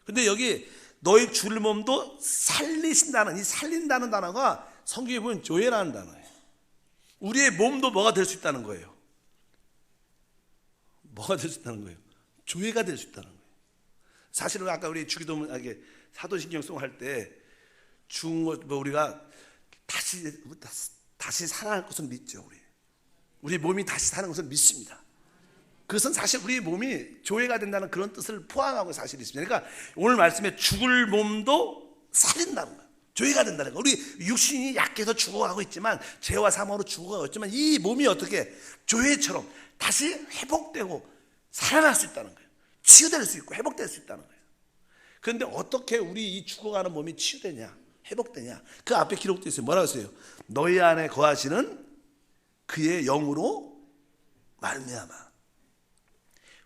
근데 여기 너희 죽을 몸도 살리신다는, 이 살린다는 단어가 성경에 보면 조회라는 단어예요. 우리의 몸도 뭐가 될 수 있다는 거예요? 뭐가 될 수 있다는 거예요? 조회가 될 수 있다는 거예요. 사실은 아까 우리 주기도문 사도신경송 할 때 죽은 것 우리가 다시 살아날 것을 믿죠. 우리 몸이 다시 사는 것을 믿습니다. 그것은 사실 우리 몸이 조회가 된다는 그런 뜻을 포함하고 사실이 있습니다. 그러니까 오늘 말씀에 죽을 몸도 살린다는 거예요. 조회가 된다는 거예요. 우리 육신이 약해서 죽어가고 있지만, 죄와 사망으로 죽어가고 있지만 이 몸이 어떻게 조회처럼 다시 회복되고 살아날 수 있다는 거예요. 치유될 수 있고 회복될 수 있다는 거예요. 그런데 어떻게 우리 이 죽어가는 몸이 치유되냐, 회복되냐? 그 앞에 기록되어 있어요. 뭐라고 했어요? 너희 안에 거하시는 그의 영으로 말미암아.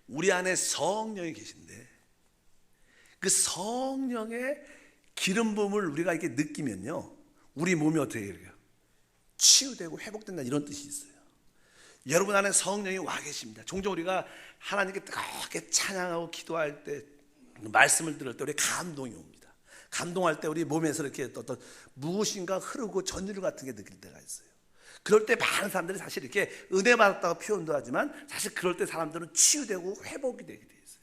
우리 안에 성령이 계신데 그 성령의 기름 부음을 우리가 이렇게 느끼면요, 우리 몸이 어떻게 돼요? 치유되고 회복된다, 이런 뜻이 있어요. 여러분 안에 성령이 와 계십니다. 종종 우리가 하나님께 뜨겁게 찬양하고 기도할 때, 말씀을 들을 때 우리 감동이 옵니다. 감동할 때 우리 몸에서 이렇게 어떤 무엇인가 흐르고 전율 같은 게 느낄 때가 있어요. 그럴 때 많은 사람들이 사실 이렇게 은혜 받았다고 표현도 하지만 사실 그럴 때 사람들은 치유되고 회복이 되게 돼 있어요.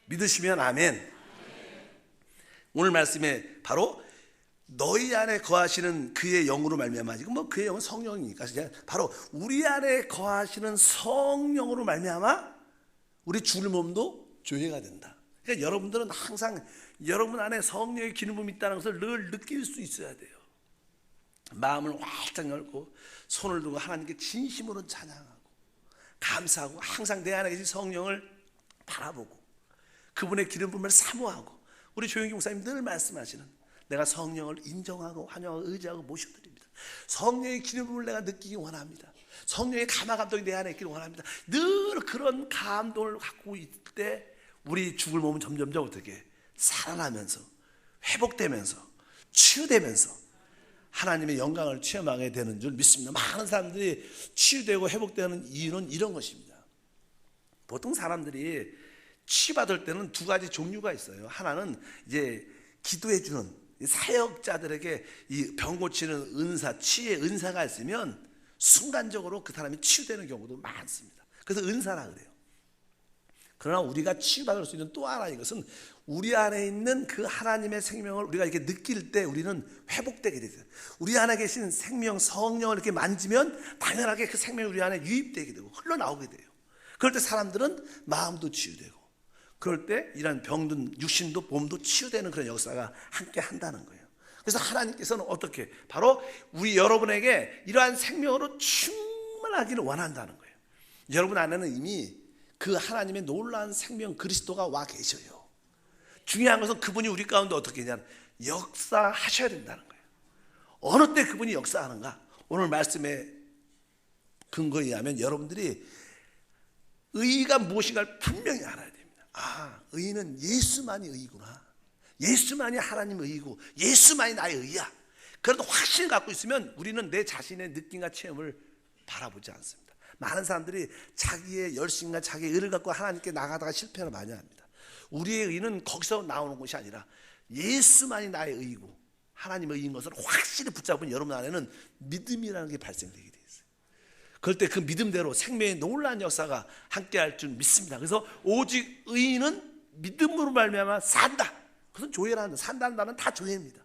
믿으시면 아멘. 오늘 말씀에 바로 너희 안에 거하시는 그의 영으로 말미암아, 지금 뭐 그의 영은 성령이니까 바로 우리 안에 거하시는 성령으로 말미암아 우리 죽을 몸도 조회가 된다. 그러니까 여러분들은 항상 여러분 안에 성령의 기름 부음이 있다는 것을 늘 느낄 수 있어야 돼요. 마음을 활짝 열고 손을 들고 하나님께 진심으로 찬양하고 감사하고, 항상 내 안에 계신 성령을 바라보고 그분의 기름 부음을 사모하고, 우리 조영기 목사님 늘 말씀하시는, 내가 성령을 인정하고 환영하고 의지하고 모셔드립니다. 성령의 기름 부음을 내가 느끼기 원합니다. 성령의 감화 감동이 내 안에 있기를 원합니다. 늘 그런 감동을 갖고 있을 때 우리 죽을 몸은 점점점 어떻게 살아나면서 회복되면서 치유되면서 하나님의 영광을 체험하게 되는 줄 믿습니다. 많은 사람들이 치유되고 회복되는 이유는 이런 것입니다. 보통 사람들이 치유받을 때는 두 가지 종류가 있어요. 하나는 이제 기도해주는 사역자들에게 이 병 고치는 은사, 치유의 은사가 있으면 순간적으로 그 사람이 치유되는 경우도 많습니다. 그래서 은사라 그래요. 그러나 우리가 치유받을 수 있는 또 하나, 이것은 우리 안에 있는 그 하나님의 생명을 우리가 이렇게 느낄 때 우리는 회복되게 되죠. 우리 안에 계신 생명, 성령을 이렇게 만지면 당연하게 그 생명이 우리 안에 유입되게 되고 흘러나오게 돼요. 그럴 때 사람들은 마음도 치유되고, 그럴 때 이런 병든 육신도 몸도 치유되는 그런 역사가 함께 한다는 거예요. 그래서 하나님께서는 어떻게, 바로 우리 여러분에게 이러한 생명으로 충만하기를 원한다는 거예요. 여러분 안에는 이미 그 하나님의 놀라운 생명 그리스도가 와 계셔요. 중요한 것은 그분이 우리 가운데 어떻게 하냐, 역사하셔야 된다는 거예요. 어느 때 그분이 역사하는가? 오늘 말씀의 근거에 의하면 여러분들이 의의가 무엇인가를 분명히 알아야 됩니다. 아, 의의는 예수만이 의이구나. 예수만이 하나님의 의이고 예수만이 나의 의야. 그래도 확신을 갖고 있으면 우리는 내 자신의 느낌과 체험을 바라보지 않습니다. 많은 사람들이 자기의 열심과 자기의 의를 갖고 하나님께 나가다가 실패를 많이 합니다. 우리의 의는 거기서 나오는 것이 아니라 예수만이 나의 의이고 하나님의 의인 것을 확실히 붙잡은 여러분 안에는 믿음이라는 게 발생되게 돼 있어요. 그럴 때 그 믿음대로 생명의 놀라운 역사가 함께할 줄 믿습니다. 그래서 오직 의인은 믿음으로 말미암아 산다. 그것은 조회라는, 산다는 단어는 다 조회입니다.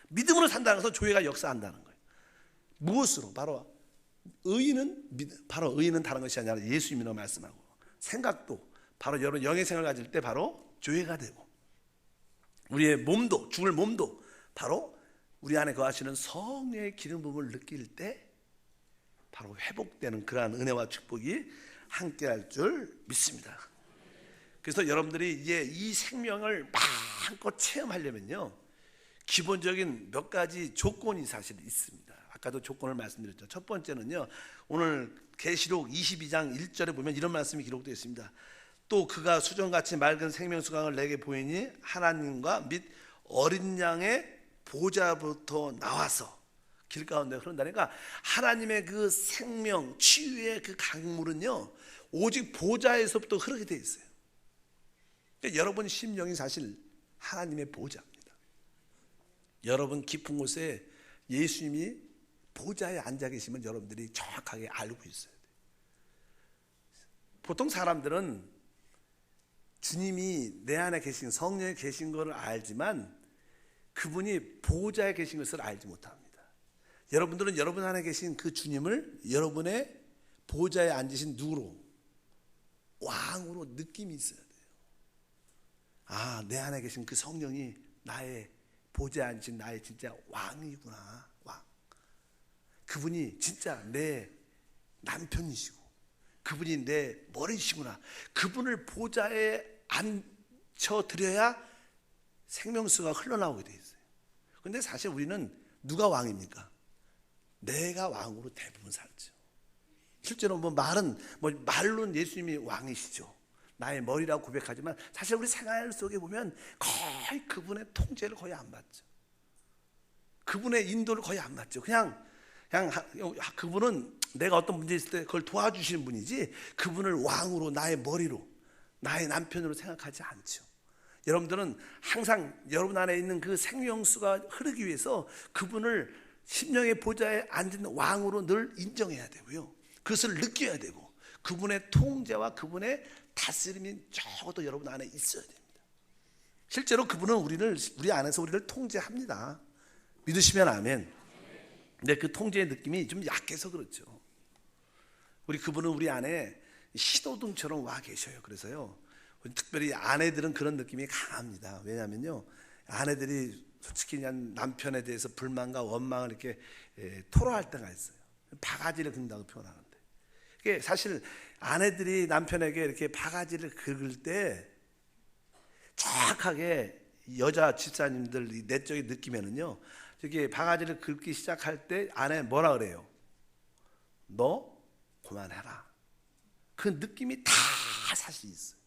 믿음으로 산다는 것은 조회가 역사한다는 거예요. 무엇으로? 바로 의인은 다른 것이 아니라 예수님이라고 말씀하고, 생각도 바로 여러분 영의 생을 가질 때 바로 교회가 되고, 우리의 몸도, 죽을 몸도 바로 우리 안에 거하시는 성령의 기름 부음을 느낄 때 바로 회복되는 그러한 은혜와 축복이 함께할 줄 믿습니다. 그래서 여러분들이 이제 이 생명을 마음껏 체험하려면요, 기본적인 몇 가지 조건이 사실 있습니다. 아까도 조건을 말씀드렸죠. 첫 번째는요, 오늘 계시록 22장 1절에 보면 이런 말씀이 기록되어 있습니다. 또 그가 수정같이 맑은 생명수강을 내게 보이니 하나님과 및 어린 양의 보좌부터 나와서 길 가운데 흐른다니까, 하나님의 그 생명 치유의 그 강물은요 오직 보좌에서부터 흐르게 되어 있어요. 그러니까 여러분 심령이 사실 하나님의 보좌입니다. 여러분 깊은 곳에 예수님이 보좌에 앉아 계시면 여러분들이 정확하게 알고 있어야 돼요. 보통 사람들은 주님이 내 안에 계신, 성령에 계신 것을 알지만 그분이 보좌에 계신 것을 알지 못합니다. 여러분들은 여러분 안에 계신 그 주님을 여러분의 보좌에 앉으신 누구로? 왕으로 느낌이 있어야 돼요. 아, 내 안에 계신 그 성령이 나의 보좌에 앉으신 나의 진짜 왕이구나. 왕. 그분이 진짜 내 남편이시고 그분이 내 머리시구나. 그분을 보좌에 앉혀드려야 생명수가 흘러나오게 돼 있어요. 그런데 사실 우리는 누가 왕입니까? 내가 왕으로 대부분 살죠. 실제로 말로는 예수님이 왕이시죠. 나의 머리라고 고백하지만 사실 우리 생활 속에 보면 거의 그분의 통제를 거의 안 받죠. 그분의 인도를 거의 안 받죠. 그냥 그분은 내가 어떤 문제 있을 때 그걸 도와주시는 분이지 그분을 왕으로, 나의 머리로, 나의 남편으로 생각하지 않죠. 여러분들은 항상 여러분 안에 있는 그 생명수가 흐르기 위해서 그분을 심령의 보좌에 앉은 왕으로 늘 인정해야 되고요, 그것을 느껴야 되고 그분의 통제와 그분의 다스림이 적어도 여러분 안에 있어야 됩니다. 실제로 그분은 우리 안에서 우리를 통제합니다. 믿으시면 아멘. 근데 그 통제의 느낌이 좀 약해서 그렇죠. 그분은 우리 안에 신호등처럼 와 계셔요. 그래서요, 특별히 아내들은 그런 느낌이 강합니다. 왜냐하면요, 아내들이 솔직히 그냥 남편에 대해서 불만과 원망을 이렇게 토로할 때가 있어요. 바가지를 긁는다고 표현하는데, 이게 사실 아내들이 남편에게 이렇게 바가지를 긁을 때 정확하게 여자 집사님들 내적인 느낌에는요, 이렇게 바가지를 긁기 시작할 때 아내 뭐라 그래요? 너 그만해라. 그 느낌이 다 사실 있어요.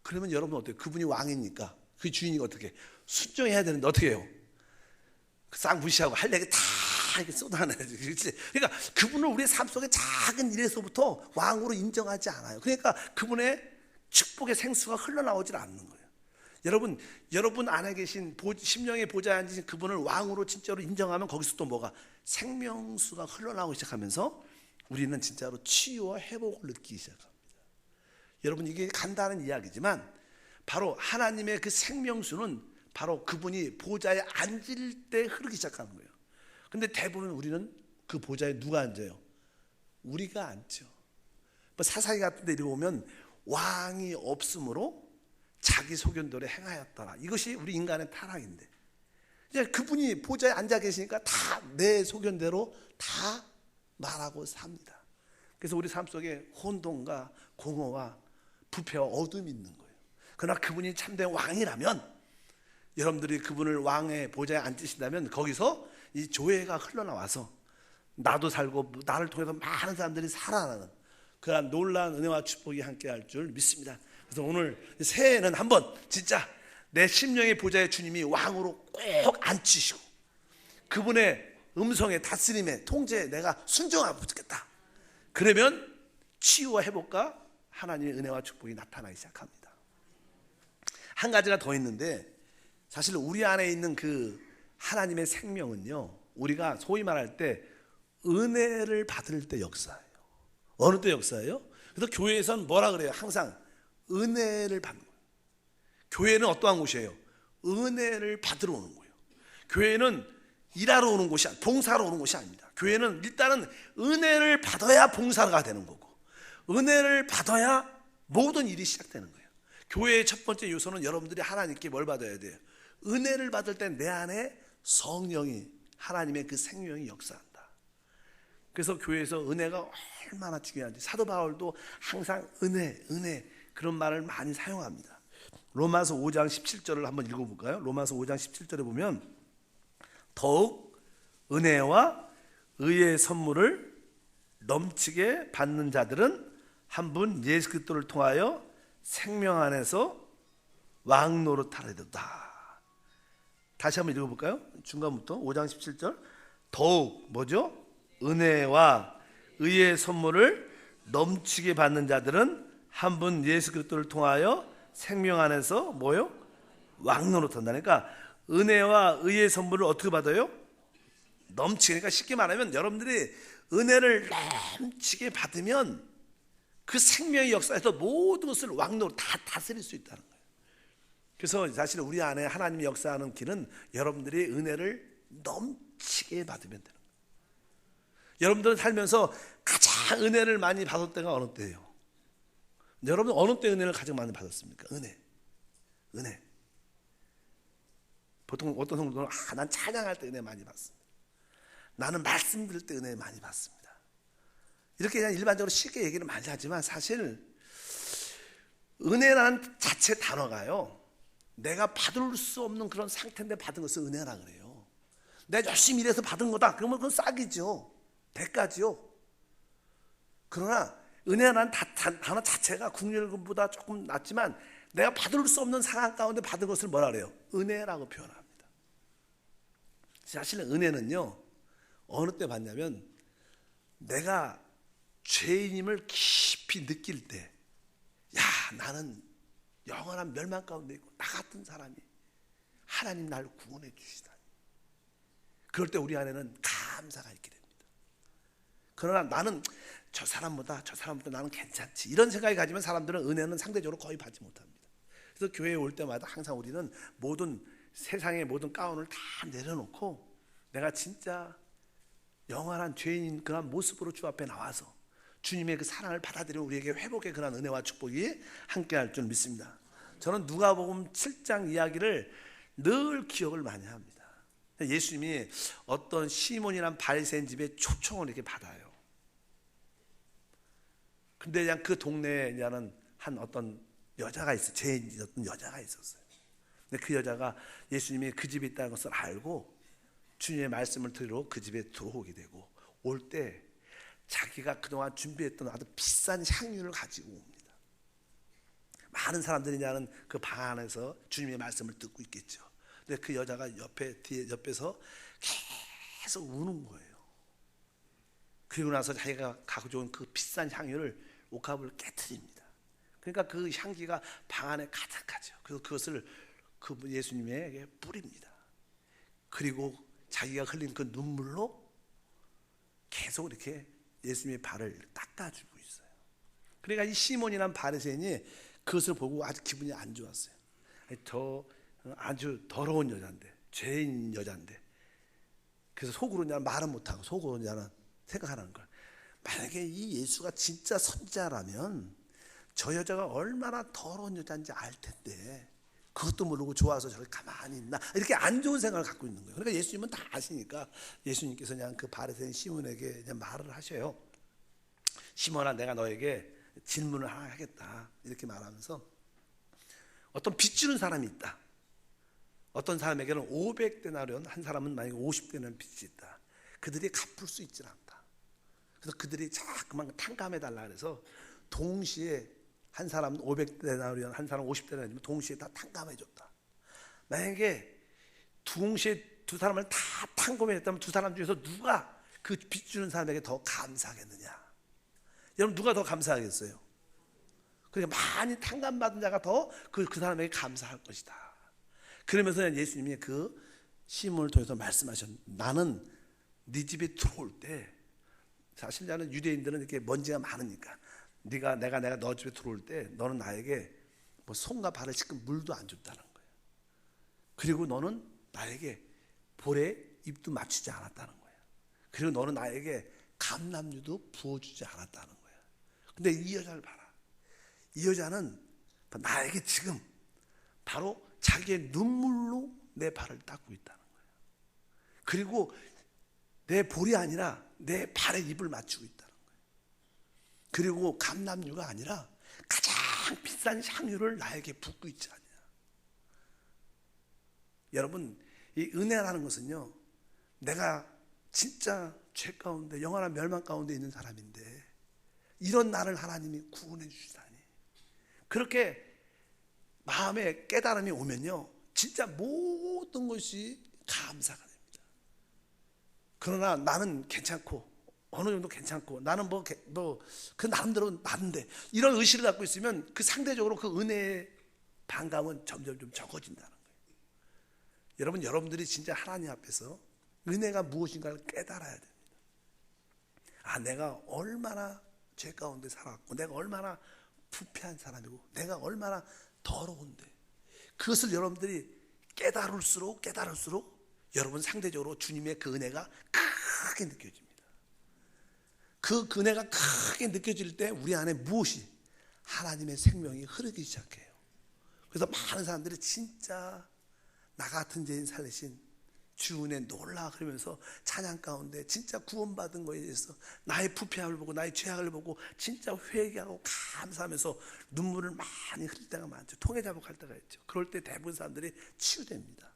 그러면 여러분 어때요? 그분이 왕이니까, 그 주인이 어떻게 순종해야 되는데 어떻게 해요? 싹 무시하고 할 얘기 다 이렇게 쏟아내야지. 그렇지? 그러니까 그분을 우리의 삶 속에 작은 일에서부터 왕으로 인정하지 않아요. 그러니까 그분의 축복의 생수가 흘러나오질 않는 거예요. 여러분 안에 계신 심령의 보좌에 앉으신 그분을 왕으로 진짜로 인정하면 거기서 또 뭐가? 생명수가 흘러나오기 시작하면서 우리는 진짜로 치유와 회복을 느끼기 시작합니다. 여러분, 이게 간단한 이야기지만 바로 하나님의 그 생명수는 바로 그분이 보좌에 앉을 때 흐르기 시작하는 거예요. 근데 대부분 우리는 그 보좌에 누가 앉아요? 우리가 앉죠. 사사기 같은 데 보면 왕이 없으므로 자기 소견대로 행하였더라. 이것이 우리 인간의 타락인데, 이제 그분이 보좌에 앉아 계시니까 다 내 소견대로 다 말하고 삽니다. 그래서 우리 삶 속에 혼돈과 공허와 부패와 어둠이 있는 거예요. 그러나 그분이 참된 왕이라면, 여러분들이 그분을 왕의 보좌에 앉으신다면 거기서 이 조회가 흘러나와서 나도 살고 나를 통해서 많은 사람들이 살아나는 그러한 놀라운 은혜와 축복이 함께할 줄 믿습니다. 그래서 오늘 새해에는 한번 진짜 내 심령의 보좌에 주님이 왕으로 꼭 앉히시고 그분의 음성에, 다스림에, 통제에 내가 순종하고 붙겠다. 그러면 치유와 회복과 하나님의 은혜와 축복이 나타나기 시작합니다. 한 가지가 더 있는데, 사실 우리 안에 있는 그 하나님의 생명은요, 우리가 소위 말할 때 은혜를 받을 때 역사예요. 어느 때 역사예요? 그래서 교회에서는 뭐라 그래요? 항상 은혜를 받는 거예요. 교회는 어떠한 곳이에요? 은혜를 받으러 오는 거예요. 교회는 일하러 오는 곳이 아니라 봉사하러 오는 곳이 아닙니다. 교회는 일단은 은혜를 받아야 봉사가 되는 거고, 은혜를 받아야 모든 일이 시작되는 거예요. 교회의 첫 번째 요소는 여러분들이 하나님께 뭘 받아야 돼요? 은혜를 받을 때 내 안에 성령이, 하나님의 그 생명이 역사한다. 그래서 교회에서 은혜가 얼마나 중요한지 사도 바울도 항상 은혜 그런 말을 많이 사용합니다. 로마서 5장 17절을 한번 읽어볼까요? 로마서 5장 17절에 보면 더욱 은혜와 의의 선물을 넘치게 받는 자들은 한 분 예수 그리스도를 통하여 생명 안에서 왕 노릇하리로다. 다시 한번 읽어볼까요? 중간부터 5장 17절. 더욱 뭐죠? 은혜와 의의 선물을 넘치게 받는 자들은 한 분 예수 그리스도를 통하여 생명 안에서 뭐요? 왕 노릇한다니까. 은혜와 의의 선물을 어떻게 받아요? 넘치게. 그러니까 쉽게 말하면 여러분들이 은혜를 넘치게 받으면 그 생명의 역사에서 모든 것을 왕노로 다 다스릴 수 있다는 거예요. 그래서 사실 우리 안에 하나님이 역사하는 길은 여러분들이 은혜를 넘치게 받으면 되는 거예요. 여러분들은 살면서 가장 은혜를 많이 받을 때가 어느 때예요? 여러분 어느 때 은혜를 가장 많이 받았습니까? 은혜. 보통 어떤 성도들은 난 찬양할 때 은혜 많이 받습니다. 나는 말씀 들을 때 은혜 많이 받습니다. 이렇게 그냥 일반적으로 쉽게 얘기를 많이 하지만 사실 은혜라는 자체 단어가요, 내가 받을 수 없는 그런 상태인데 받은 것을 은혜라 그래요. 내가 열심히 일해서 받은 거다 그러면 그건 싹이죠. 대가지요. 그러나 은혜라는 단어 자체가 국률금보다 조금 낮지만 내가 받을 수 없는 상황 가운데 받은 것을 뭐라 그래요? 은혜라고 표현합니다. 사실은 은혜는요 어느 때 받냐면 내가 죄인임을 깊이 느낄 때, 야 나는 영원한 멸망 가운데 있고 나 같은 사람이 하나님 나를 구원해 주시다니, 그럴 때 우리 안에는 감사가 있게 됩니다. 그러나 나는 저 사람보다 나는 괜찮지 이런 생각이 가지면 사람들은 은혜는 상대적으로 거의 받지 못합니다. 그래서 교회에 올 때마다 항상 우리는 모든 세상의 모든 가운을 다 내려놓고 내가 진짜 영원한 죄인인 그런 모습으로 주 앞에 나와서 주님의 그 사랑을 받아들이는 우리에게 회복의 그런 은혜와 축복이 함께할 줄 믿습니다. 저는 누가복음 7장 이야기를 늘 기억을 많이 합니다. 예수님이 어떤 시몬이란 바리새인 집에 초청을 이렇게 받아요. 근데 그냥 그 동네에 그냥 한 어떤 여자가 있어, 죄인이었던 여자가 있었어요. 근데 그 여자가 예수님이 그 집에 있다는 것을 알고 주님의 말씀을 들으러 그 집에 들어오게 되고, 올 때 자기가 그동안 준비했던 아주 비싼 향유를 가지고 옵니다. 많은 사람들이 이제는 그 방 안에서 주님의 말씀을 듣고 있겠죠. 근데 그 여자가 옆에서 계속 우는 거예요. 그리고 나서 자기가 가져온 그 비싼 향유를 옥합을 깨트립니다. 그러니까 그 향기가 방 안에 가득하죠. 그래서 그것을 그 예수님에게 뿌립니다. 그리고 자기가 흘린 그 눈물로 계속 이렇게 예수님의 발을 닦아주고 있어요. 그러니까 이 시몬이란 바리새인이 그것을 보고 아주 기분이 안 좋았어요. 저 아주 더러운 여자인데, 죄인 여자인데, 그래서 속으로 그냥 말은 못하고 속으로 그냥 생각하는 거예요. 만약에 이 예수가 진짜 선지자라면 저 여자가 얼마나 더러운 여자인지 알 텐데 그것도 모르고 좋아서 저렇게 가만히 있나, 이렇게 안 좋은 생각을 갖고 있는 거예요. 그러니까 예수님은 다 아시니까 예수님께서 그냥 그 바리새인 시몬에게 그냥 말을 하셔요. 시몬아, 내가 너에게 질문을 하나 하겠다, 이렇게 말하면서 어떤 빚 주는 사람이 있다. 어떤 사람에게는 500데나리온, 한 사람은 만약에 50데나리온 빚이 있다. 그들이 갚을 수 있지 않다. 그래서 그들이 자꾸만 탕감해달라 그래서 동시에 한 사람은 500데나리온, 한 사람은 50데나리온 동시에 다 탕감해줬다. 만약에 동시에 두 사람을 다 탕감해줬다면 두 사람 중에서 누가 그 빚 주는 사람에게 더 감사하겠느냐? 여러분, 누가 더 감사하겠어요? 그러니까 많이 탕감받은 자가 더 그 사람에게 감사할 것이다. 그러면서 예수님이 그 시몬을 통해서 말씀하셨는데, 나는 네 집에 들어올 때, 사실 나는 유대인들은 이렇게 먼지가 많으니까 내가 너 집에 들어올 때 너는 나에게 뭐 손과 발을 씻고 물도 안 줬다는 거예요. 그리고 너는 나에게 볼에 입도 맞추지 않았다는 거예요. 그리고 너는 나에게 감람유도 부어주지 않았다는 거예요. 근데 이 여자를 봐라. 이 여자는 나에게 지금 바로 자기의 눈물로 내 발을 닦고 있다는 거예요. 그리고 내 볼이 아니라 내 발에 입을 맞추고 있다는 거예요. 그리고 감람유가 아니라 가장 비싼 향유를 나에게 붓고 있지 않냐. 여러분, 이 은혜라는 것은요, 내가 진짜 죄 가운데 영원한 멸망 가운데 있는 사람인데 이런 나를 하나님이 구원해 주시다니, 그렇게 마음에 깨달음이 오면요 진짜 모든 것이 감사가 됩니다. 그러나 나는 괜찮고 어느 정도 괜찮고 나는 그 나름대로 나는데 이런 의식을 갖고 있으면 그 상대적으로 그 은혜의 반감은 점점 좀 적어진다는 거예요. 여러분, 여러분들이 진짜 하나님 앞에서 은혜가 무엇인가를 깨달아야 됩니다. 아, 내가 얼마나 죄 가운데 살았고 내가 얼마나 부패한 사람이고 내가 얼마나 더러운데, 그것을 여러분들이 깨달을수록 여러분 상대적으로 주님의 그 은혜가 크게 느껴집니다. 그 은혜가 크게 느껴질 때 우리 안에 무엇이, 하나님의 생명이 흐르기 시작해요. 그래서 많은 사람들이 진짜 나 같은 죄인 살리신 주 은혜 놀라 그러면서 찬양 가운데 진짜 구원받은 거에 대해서 나의 부패함을 보고 나의 죄악을 보고 진짜 회개하고 감사하면서 눈물을 많이 흘릴 때가 많죠. 통해자복할 때가 있죠. 그럴 때 대부분 사람들이 치유됩니다.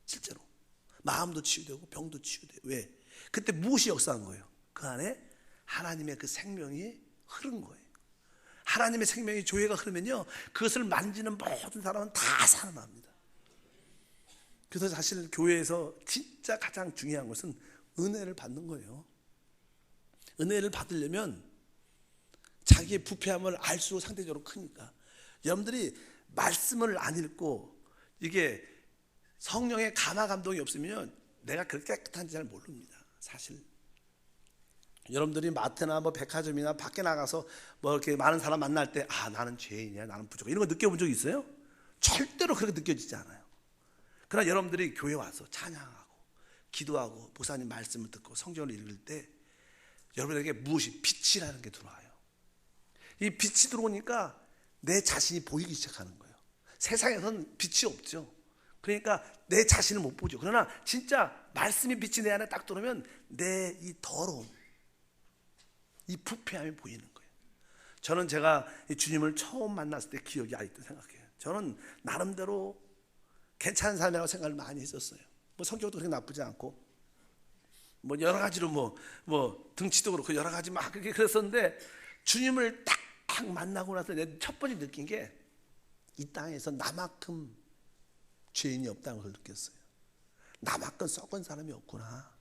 실제로 마음도 치유되고 병도 치유돼요. 왜? 그때 무엇이 역사한 거예요? 그 안에 하나님의 그 생명이 흐른 거예요. 하나님의 생명이 교회가 흐르면요 그것을 만지는 모든 사람은 다 살아납니다. 그래서 사실 교회에서 진짜 가장 중요한 것은 은혜를 받는 거예요. 은혜를 받으려면 자기의 부패함을 알수록 상대적으로 크니까. 여러분들이 말씀을 안 읽고 이게 성령의 감화 감동이 없으면 내가 그렇게 깨끗한지 잘 모릅니다. 사실 여러분들이 마트나 백화점이나 밖에 나가서 이렇게 많은 사람 만날 때 아, 나는 죄인이야, 나는 부족해, 이런 거 느껴본 적 있어요? 절대로 그렇게 느껴지지 않아요. 그러나 여러분들이 교회 와서 찬양하고 기도하고 목사님 말씀을 듣고 성경을 읽을 때 여러분에게 무엇이, 빛이라는 게 들어와요. 이 빛이 들어오니까 내 자신이 보이기 시작하는 거예요. 세상에서는 빛이 없죠. 그러니까 내 자신을 못 보죠. 그러나 진짜 말씀이 빛이 내 안에 딱 들어오면 내 이 더러움, 이 부패함이 보이는 거예요. 저는 제가 주님을 처음 만났을 때 기억이 아직도 생각해요. 저는 나름대로 괜찮은 사람이라고 생각을 많이 했었어요. 성격도 그렇게 나쁘지 않고 여러 가지로 등치도 그렇고 여러 가지 막 그렇게 그랬었는데 주님을 딱 만나고 나서 내 첫 번째 느낀 게 이 땅에서 나만큼 죄인이 없다는 걸 느꼈어요. 나만큼 썩은 사람이 없구나.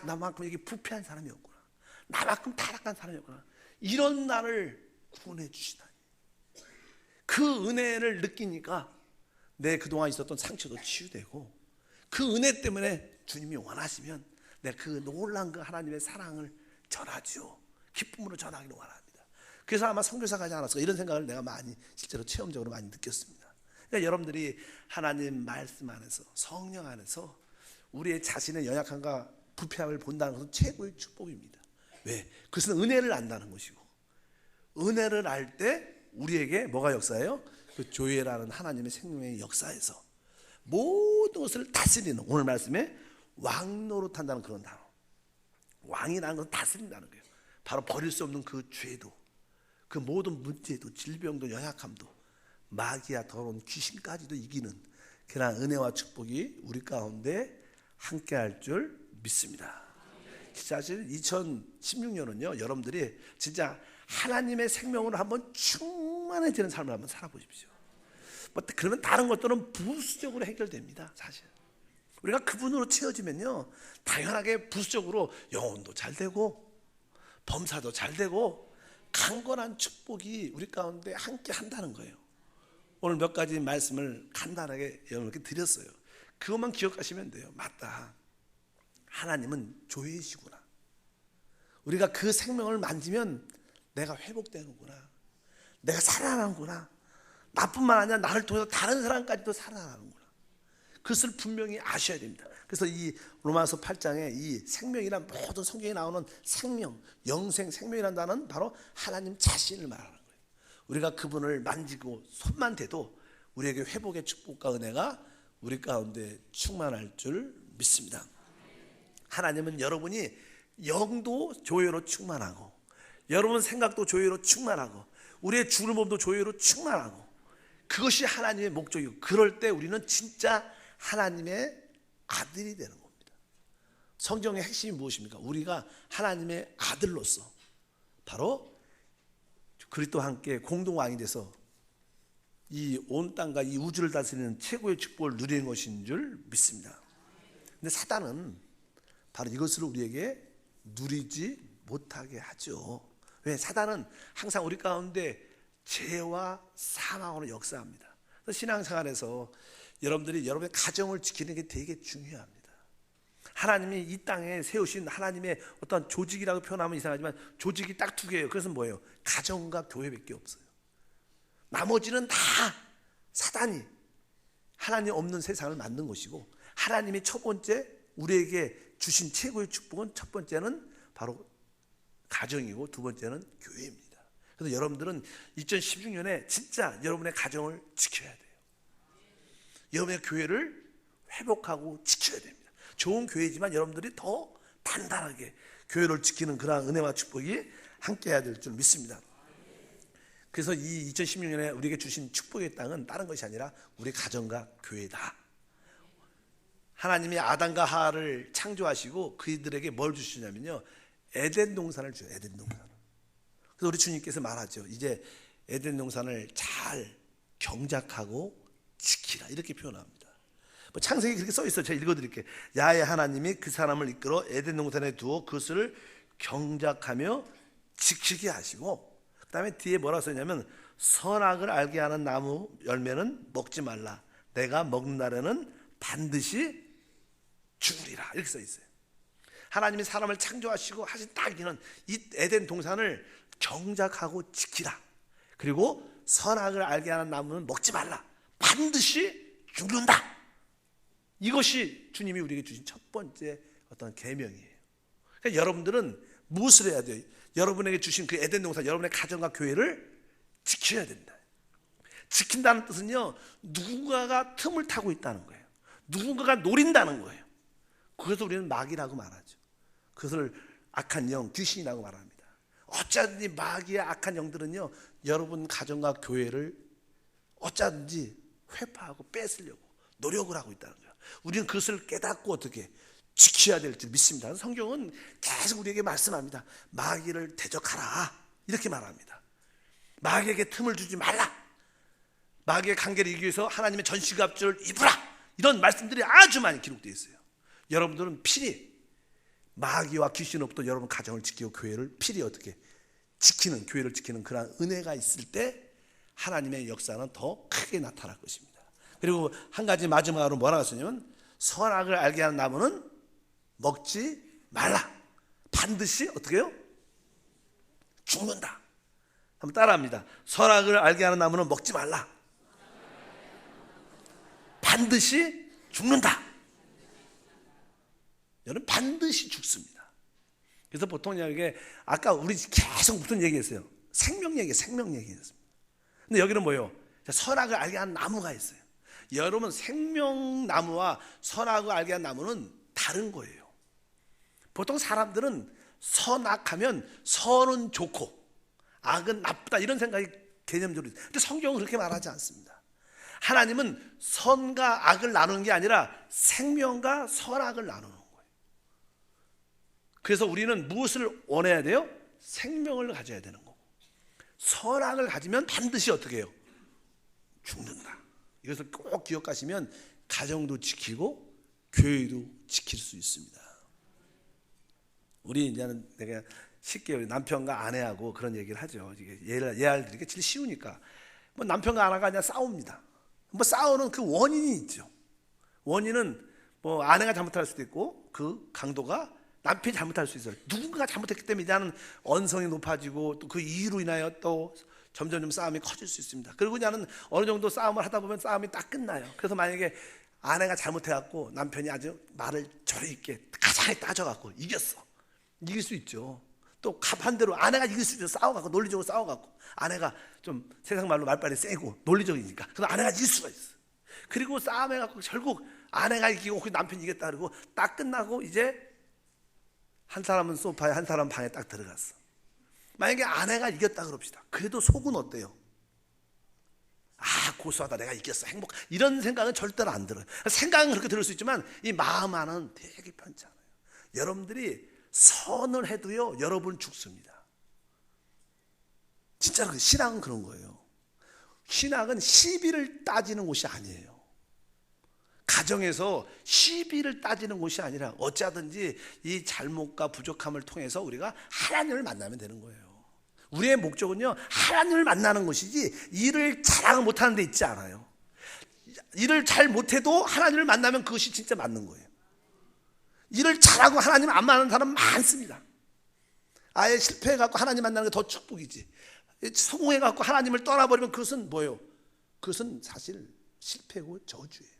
나만큼 이게 부패한 사람이 없구나. 나만큼 타락한 사람이 없구나. 이런 나를 구원해 주시다니. 그 은혜를 느끼니까 내 그동안 있었던 상처도 치유되고, 그 은혜 때문에 주님이 원하시면 내가 그 놀라운 그 하나님의 사랑을 전하죠. 기쁨으로 전하기를 원합니다. 그래서 아마 선교사 가지 않았을까 이런 생각을 내가 많이 실제로 체험적으로 많이 느꼈습니다. 그러니까 여러분들이 하나님 말씀 안에서 성령 안에서 우리의 자신의 연약함과 부패함을 본다는 것은 최고의 축복입니다. 왜? 그것은 은혜를 안다는 것이고, 은혜를 알 때 우리에게 뭐가 역사해요? 그 조회라는 하나님의 생명의 역사에서 모든 것을 다스리는, 오늘 말씀에 왕노릇한다는 그런 단어. 왕이라는 것은 다스린다는 거예요. 바로 버릴 수 없는 그 죄도, 그 모든 문제도, 질병도, 연약함도, 마귀와 더러운 귀신까지도 이기는 그런 은혜와 축복이 우리 가운데 함께할 줄 믿습니다. 사실 2016년은요 여러분들이 진짜 하나님의 생명으로 한번 충만해지는 삶을 한번 살아보십시오. 그러면 다른 것들은 부수적으로 해결됩니다. 사실 우리가 그분으로 채워지면요 당연하게 부수적으로 영혼도 잘 되고 범사도 잘 되고 강건한 축복이 우리 가운데 함께 한다는 거예요. 오늘 몇 가지 말씀을 간단하게 여러분께 드렸어요. 그것만 기억하시면 돼요. 맞다, 하나님은 조회이시구나. 우리가 그 생명을 만지면 내가 회복되는구나, 내가 살아나는구나. 나뿐만 아니라 나를 통해서 다른 사람까지도 살아나는구나. 그것을 분명히 아셔야 됩니다. 그래서 이 로마서 8장에 이 생명이란 모든 성경에 나오는 생명, 영생, 생명이란 단어는 바로 하나님 자신을 말하는 거예요. 우리가 그분을 만지고 손만 대도 우리에게 회복의 축복과 은혜가 우리 가운데 충만할 줄 믿습니다. 하나님은 여러분이 영도 조회로 충만하고, 여러분 생각도 조회로 충만하고, 우리의 죽을 몸도 조회로 충만하고, 그것이 하나님의 목적이고, 그럴 때 우리는 진짜 하나님의 아들이 되는 겁니다. 성경의 핵심이 무엇입니까? 우리가 하나님의 아들로서 바로 그리스도와 함께 공동왕이 돼서 이 온 땅과 이 우주를 다스리는 최고의 축복을 누리는 것인 줄 믿습니다. 근데 사단은 바로 이것을 우리에게 누리지 못하게 하죠. 왜? 사단은 항상 우리 가운데 죄와 사망으로 역사합니다. 그래서 신앙생활에서 여러분들이 여러분의 가정을 지키는 게 되게 중요합니다. 하나님이 이 땅에 세우신 하나님의 어떤 조직이라고 표현하면 이상하지만 조직이 딱 두 개예요. 그것은 뭐예요? 가정과 교회밖에 없어요. 나머지는 다 사단이 하나님 없는 세상을 만든 것이고, 하나님이 첫 번째 우리에게 주신 최고의 축복은 첫 번째는 바로 가정이고 두 번째는 교회입니다. 그래서 여러분들은 2016년에 진짜 여러분의 가정을 지켜야 돼요. 여러분의 교회를 회복하고 지켜야 됩니다. 좋은 교회지만 여러분들이 더 단단하게 교회를 지키는 그러한 은혜와 축복이 함께해야 될 줄 믿습니다. 그래서 이 2016년에 우리에게 주신 축복의 땅은 다른 것이 아니라 우리 가정과 교회다. 하나님이 아담과 하와를 창조하시고 그들에게 뭘 주시냐면요, 에덴 동산을 줘요. 에덴 동산. 그래서 우리 주님께서 말하죠. 이제 에덴 동산을 잘 경작하고 지키라, 이렇게 표현합니다. 뭐 창세기 그렇게 써 있어요. 제가 읽어드릴게요. 야훼 하나님이 그 사람을 이끌어 에덴 동산에 두어 그것을 경작하며 지키게 하시고, 그 다음에 뒤에 뭐라고 써있냐면 선악을 알게 하는 나무 열매는 먹지 말라. 내가 먹는 날에는 반드시 죽으리라, 이렇게 써 있어요. 하나님이 사람을 창조하시고 하신 따기는 이 에덴 동산을 경작하고 지키라. 그리고 선악을 알게 하는 나무는 먹지 말라. 반드시 죽는다. 이것이 주님이 우리에게 주신 첫 번째 어떤 계명이에요. 그러니까 여러분들은 무엇을 해야 돼요? 여러분에게 주신 그 에덴 동산, 여러분의 가정과 교회를 지켜야 된다. 지킨다는 뜻은요, 누군가가 틈을 타고 있다는 거예요. 누군가가 노린다는 거예요. 그것을 우리는 마귀라고 말하죠. 그것을 악한 영, 귀신이라고 말합니다. 어쩌든지 마귀의 악한 영들은요, 여러분 가정과 교회를 어쩌든지 회파하고 뺏으려고 노력을 하고 있다는 거예요. 우리는 그것을 깨닫고 어떻게 지켜야 될 줄 믿습니다. 성경은 계속 우리에게 말씀합니다. 마귀를 대적하라, 이렇게 말합니다. 마귀에게 틈을 주지 말라. 마귀의 관계를 이기기 위해서 하나님의 전시갑주를 입으라. 이런 말씀들이 아주 많이 기록되어 있어요. 여러분들은 필히 마귀와 귀신으로부터 여러분 가정을 지키고 교회를 필히 어떻게 지키는, 교회를 지키는 그런 은혜가 있을 때 하나님의 역사는 더 크게 나타날 것입니다. 그리고 한 가지 마지막으로 뭐라고 했냐면 선악을 알게 하는 나무는 먹지 말라. 반드시 어떻게 해요? 죽는다. 한번 따라합니다. 선악을 알게 하는 나무는 먹지 말라. 반드시 죽는다. 여러분 반드시 죽습니다. 그래서 보통 이게 아까 우리 계속 무슨 얘기했어요? 생명 얘기했습니다. 근데 여기는 뭐예요? 선악을 알게 하는 나무가 있어요. 여러분 생명나무와 선악을 알게 하는 나무는 다른 거예요. 보통 사람들은 선악하면 선은 좋고 악은 나쁘다, 이런 생각이 개념적으로 있어요. 근데 성경은 그렇게 말하지 않습니다. 하나님은 선과 악을 나누는 게 아니라 생명과 선악을 나누는 거예요. 그래서 우리는 무엇을 원해야 돼요? 생명을 가져야 되는 거고, 선악을 가지면 반드시 어떻게 해요? 죽는다. 이것을 꼭 기억하시면 가정도 지키고 교회도 지킬 수 있습니다. 우리 이제는 내가 쉽게 남편과 아내하고 그런 얘기를 하죠. 예를 들기가 제일 쉬우니까 뭐 남편과 아내가 그냥 싸웁니다. 뭐 싸우는 그 원인이 있죠. 원인은 뭐 아내가 잘못할 수도 있고 그 강도가 남편이 잘못할 수 있어요. 누군가가 잘못했기 때문에 이제는 언성이 높아지고 또 그 이유로 인하여 또 점점 싸움이 커질 수 있습니다. 그리고 그냥 어느 정도 싸움을 하다 보면 싸움이 딱 끝나요. 그래서 만약에 아내가 잘못해갖고 남편이 아주 말을 저리 있게 가장하게 따져갖고 이겼어. 이길 수 있죠. 또 반대로 아내가 이길 수 있어 싸워갖고 논리적으로 싸워갖고 아내가 좀 세상 말로 말빨이 세고 논리적이니까 그럼 아내가 이길 수가 있어. 그리고 싸움해갖고 결국 아내가 이기고 남편이 이겼다 그러고 딱 끝나고 이제 한 사람은 소파에 한 사람은 방에 딱 들어갔어. 만약에 아내가 이겼다 그럽시다. 그래도 속은 어때요? 아, 고소하다, 내가 이겼어, 행복, 이런 생각은 절대로 안 들어요. 생각은 그렇게 들을 수 있지만 이 마음 안은 되게 편치 않아요. 여러분들이 선을 해도요 여러분 죽습니다. 진짜로 신앙은 그런 거예요. 신앙은 시비를 따지는 곳이 아니에요. 가정에서 시비를 따지는 곳이 아니라 어찌하든지 이 잘못과 부족함을 통해서 우리가 하나님을 만나면 되는 거예요. 우리의 목적은요 하나님을 만나는 것이지 일을 잘하고 못하는 데 있지 않아요. 일을 잘 못해도 하나님을 만나면 그것이 진짜 맞는 거예요. 일을 잘하고 하나님 안 만나는 사람 많습니다. 아예 실패해갖고 하나님 만나는 게 더 축복이지, 성공해갖고 하나님을 떠나버리면 그것은 뭐예요? 그것은 사실 실패고 저주예요.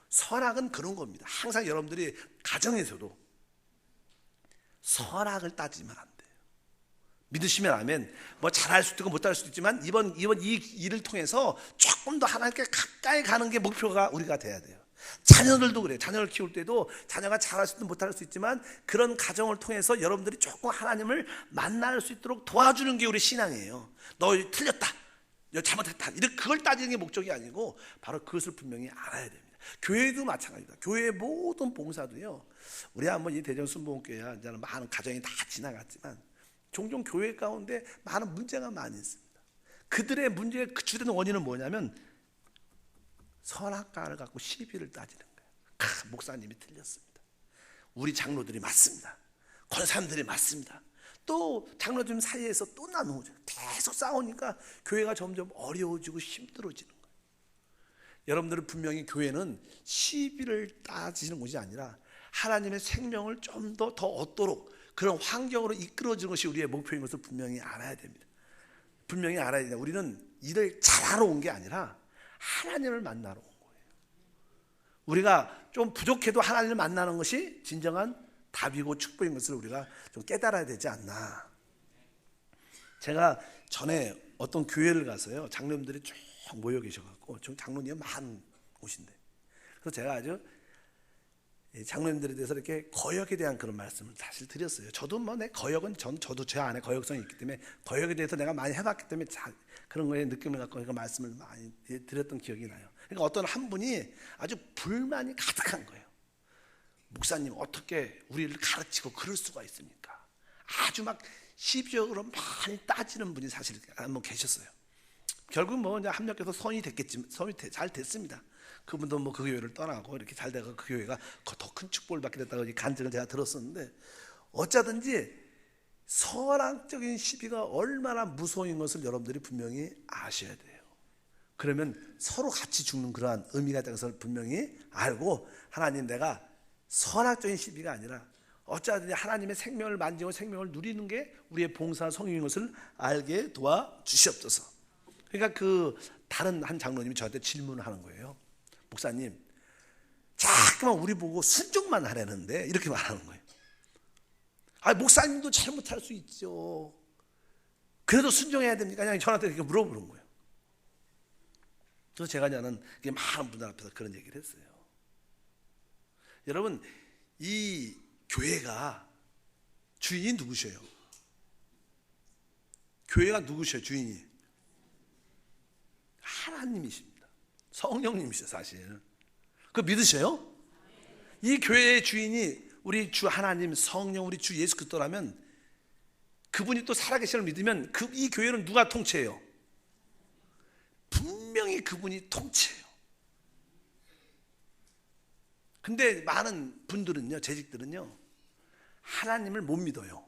선악은 그런 겁니다. 항상 여러분들이 가정에서도 선악을 따지면 안 돼요. 믿으시면 아멘. 뭐 잘할 수도 있고 못할 수도 있지만 이번 이 일을 통해서 조금 더 하나님께 가까이 가는 게 목표가 우리가 돼야 돼요. 자녀들도 그래요. 자녀를 키울 때도 자녀가 잘할 수도 못할 수 있지만 그런 가정을 통해서 여러분들이 조금 하나님을 만날 수 있도록 도와주는 게 우리 신앙이에요. 너 틀렸다, 너 잘못했다, 이렇게 그걸 따지는 게 목적이 아니고 바로 그것을 분명히 알아야 됩니다. 교회도 마찬가지다. 교회의 모든 봉사도요, 우리야 뭐 이 대전 순복음교회야 이제는 많은 가정이 다 지나갔지만 종종 교회 가운데 많은 문제가 많이 있습니다. 그들의 문제의 주된 원인은 뭐냐면 선악과를 갖고 시비를 따지는 거예요. 목사님이 틀렸습니다. 우리 장로들이 맞습니다. 권사님들이 맞습니다. 또 장로들 사이에서 또 나누죠. 계속 싸우니까 교회가 점점 어려워지고 힘들어지는 거예요. 여러분들은 분명히 교회는 시비를 따지는 곳이 아니라 하나님의 생명을 좀 더 얻도록 그런 환경으로 이끌어지는 것이 우리의 목표인 것을 분명히 알아야 됩니다. 분명히 알아야 됩니다. 우리는 일을 잘하러 온 게 아니라 하나님을 만나러 온 거예요. 우리가 좀 부족해도 하나님을 만나는 것이 진정한 답이고 축복인 것을 우리가 좀 깨달아야 되지 않나. 제가 전에 어떤 교회를 가서요, 장로님들이 쭉 모여 계셔갖고, 장로님이 많은 곳인데, 그래서 제가 아주 장로님들에 대해서 이렇게 거역에 대한 그런 말씀을 사실 드렸어요. 저도 뭐 내 거역은 저도 제 안에 거역성이 있기 때문에 거역에 대해서 내가 많이 해봤기 때문에 그런 거에 느낌을 갖고 그 말씀을 많이 드렸던 기억이 나요. 그러니까 어떤 한 분이 아주 불만이 가득한 거예요. 목사님 어떻게 우리를 가르치고 그럴 수가 있습니까? 아주 막 시비적으로 많이 따지는 분이 사실 한분 계셨어요. 결국 뭐 이제 합력해서 선이 됐겠지만 선이 잘 됐습니다. 그분도 뭐 그 교회를 떠나고 이렇게 잘 되고 그 교회가 더 큰 축복을 받게 됐다고 간증을 제가 들었었는데, 어쩌든지 선악적인 시비가 얼마나 무서운 것을 여러분들이 분명히 아셔야 돼요. 그러면 서로 같이 죽는 그러한 의미가 있다는 것을 분명히 알고, 하나님 내가 선악적인 시비가 아니라 어쩌든지 하나님의 생명을 만지고 생명을 누리는 게 우리의 봉사 성용인 것을 알게 도와주시옵소서. 그러니까 그 다른 한 장로님이 저한테 질문을 하는 거예요. 목사님, 자꾸만 우리 보고 순종만 하라는데 이렇게 말하는 거예요. 아, 목사님도 잘못할 수 있죠. 그래도 순종해야 됩니까? 그냥 저한테 이렇게 물어보는 거예요. 그래서 제가 저는 많은 분들 앞에서 그런 얘기를 했어요. 여러분, 이 교회가 주인이 누구셔요? 교회가 누구셔요? 주인이 하나님이십니다. 성령님이셔요. 사실 그거 믿으셔요? 이 교회의 주인이 우리 주 하나님, 성령, 우리 주 예수 그리스도라면, 그분이 또 살아계시는 걸 믿으면 이 교회는 누가 통치해요? 분명히 그분이 통치해요. 근데 많은 분들은요, 재직들은요, 하나님을 못 믿어요.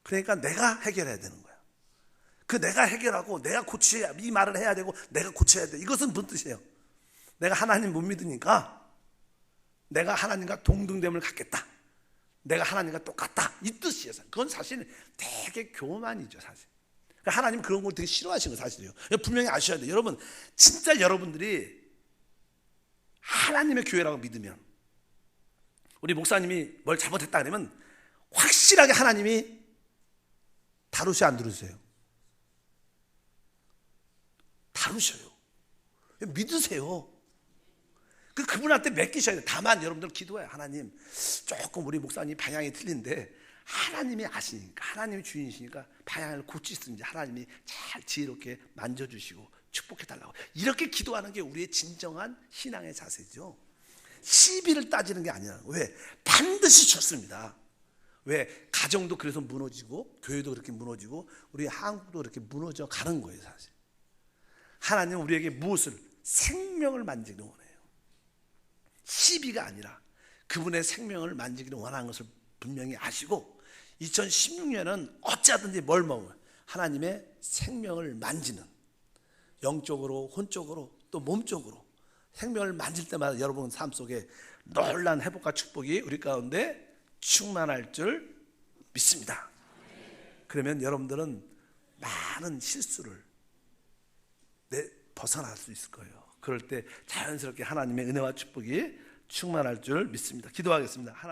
그러니까 내가 해결해야 되는 거야. 그 내가 해결하고 내가 고쳐야, 이 말을 해야 되고 내가 고쳐야 돼. 이것은 뭔 뜻이에요? 내가 하나님 못 믿으니까 내가 하나님과 동등됨을 갖겠다, 내가 하나님과 똑같다, 이 뜻이에요. 그건 사실 되게 교만이죠. 사실 하나님 그런 거 되게 싫어하시는 거 사실이에요. 분명히 아셔야 돼요. 여러분, 진짜 여러분들이 하나님의 교회라고 믿으면, 우리 목사님이 뭘 잘못했다 그러면 확실하게 하나님이 다루세요, 안 다루세요? 다루셔요. 믿으세요. 그분한테 맡기셔야 돼요. 다만 여러분들 기도해요. 하나님, 조금 우리 목사님 방향이 틀린데 하나님이 아시니까, 하나님이 주인이시니까 방향을 고치시든지 하나님이 잘 지혜롭게 만져주시고 축복해달라고, 이렇게 기도하는 게 우리의 진정한 신앙의 자세죠. 시비를 따지는 게 아니라. 왜? 반드시 좋습니다. 왜? 가정도 그래서 무너지고 교회도 그렇게 무너지고 우리 한국도 그렇게 무너져 가는 거예요. 사실 하나님은 우리에게 무엇을? 생명을 만지기를 원해요. 시비가 아니라 그분의 생명을 만지기를 원하는 것을 분명히 아시고, 2016년은 어찌하든지 뭘 먹어요? 하나님의 생명을 만지는, 영적으로 혼적으로 또 몸적으로 생명을 만질 때마다 여러분 삶 속에 놀라운 회복과 축복이 우리 가운데 충만할 줄 믿습니다. 그러면 여러분들은 많은 실수를 벗어날 수 있을 거예요. 그럴 때 자연스럽게 하나님의 은혜와 축복이 충만할 줄 믿습니다. 기도하겠습니다. 하나님.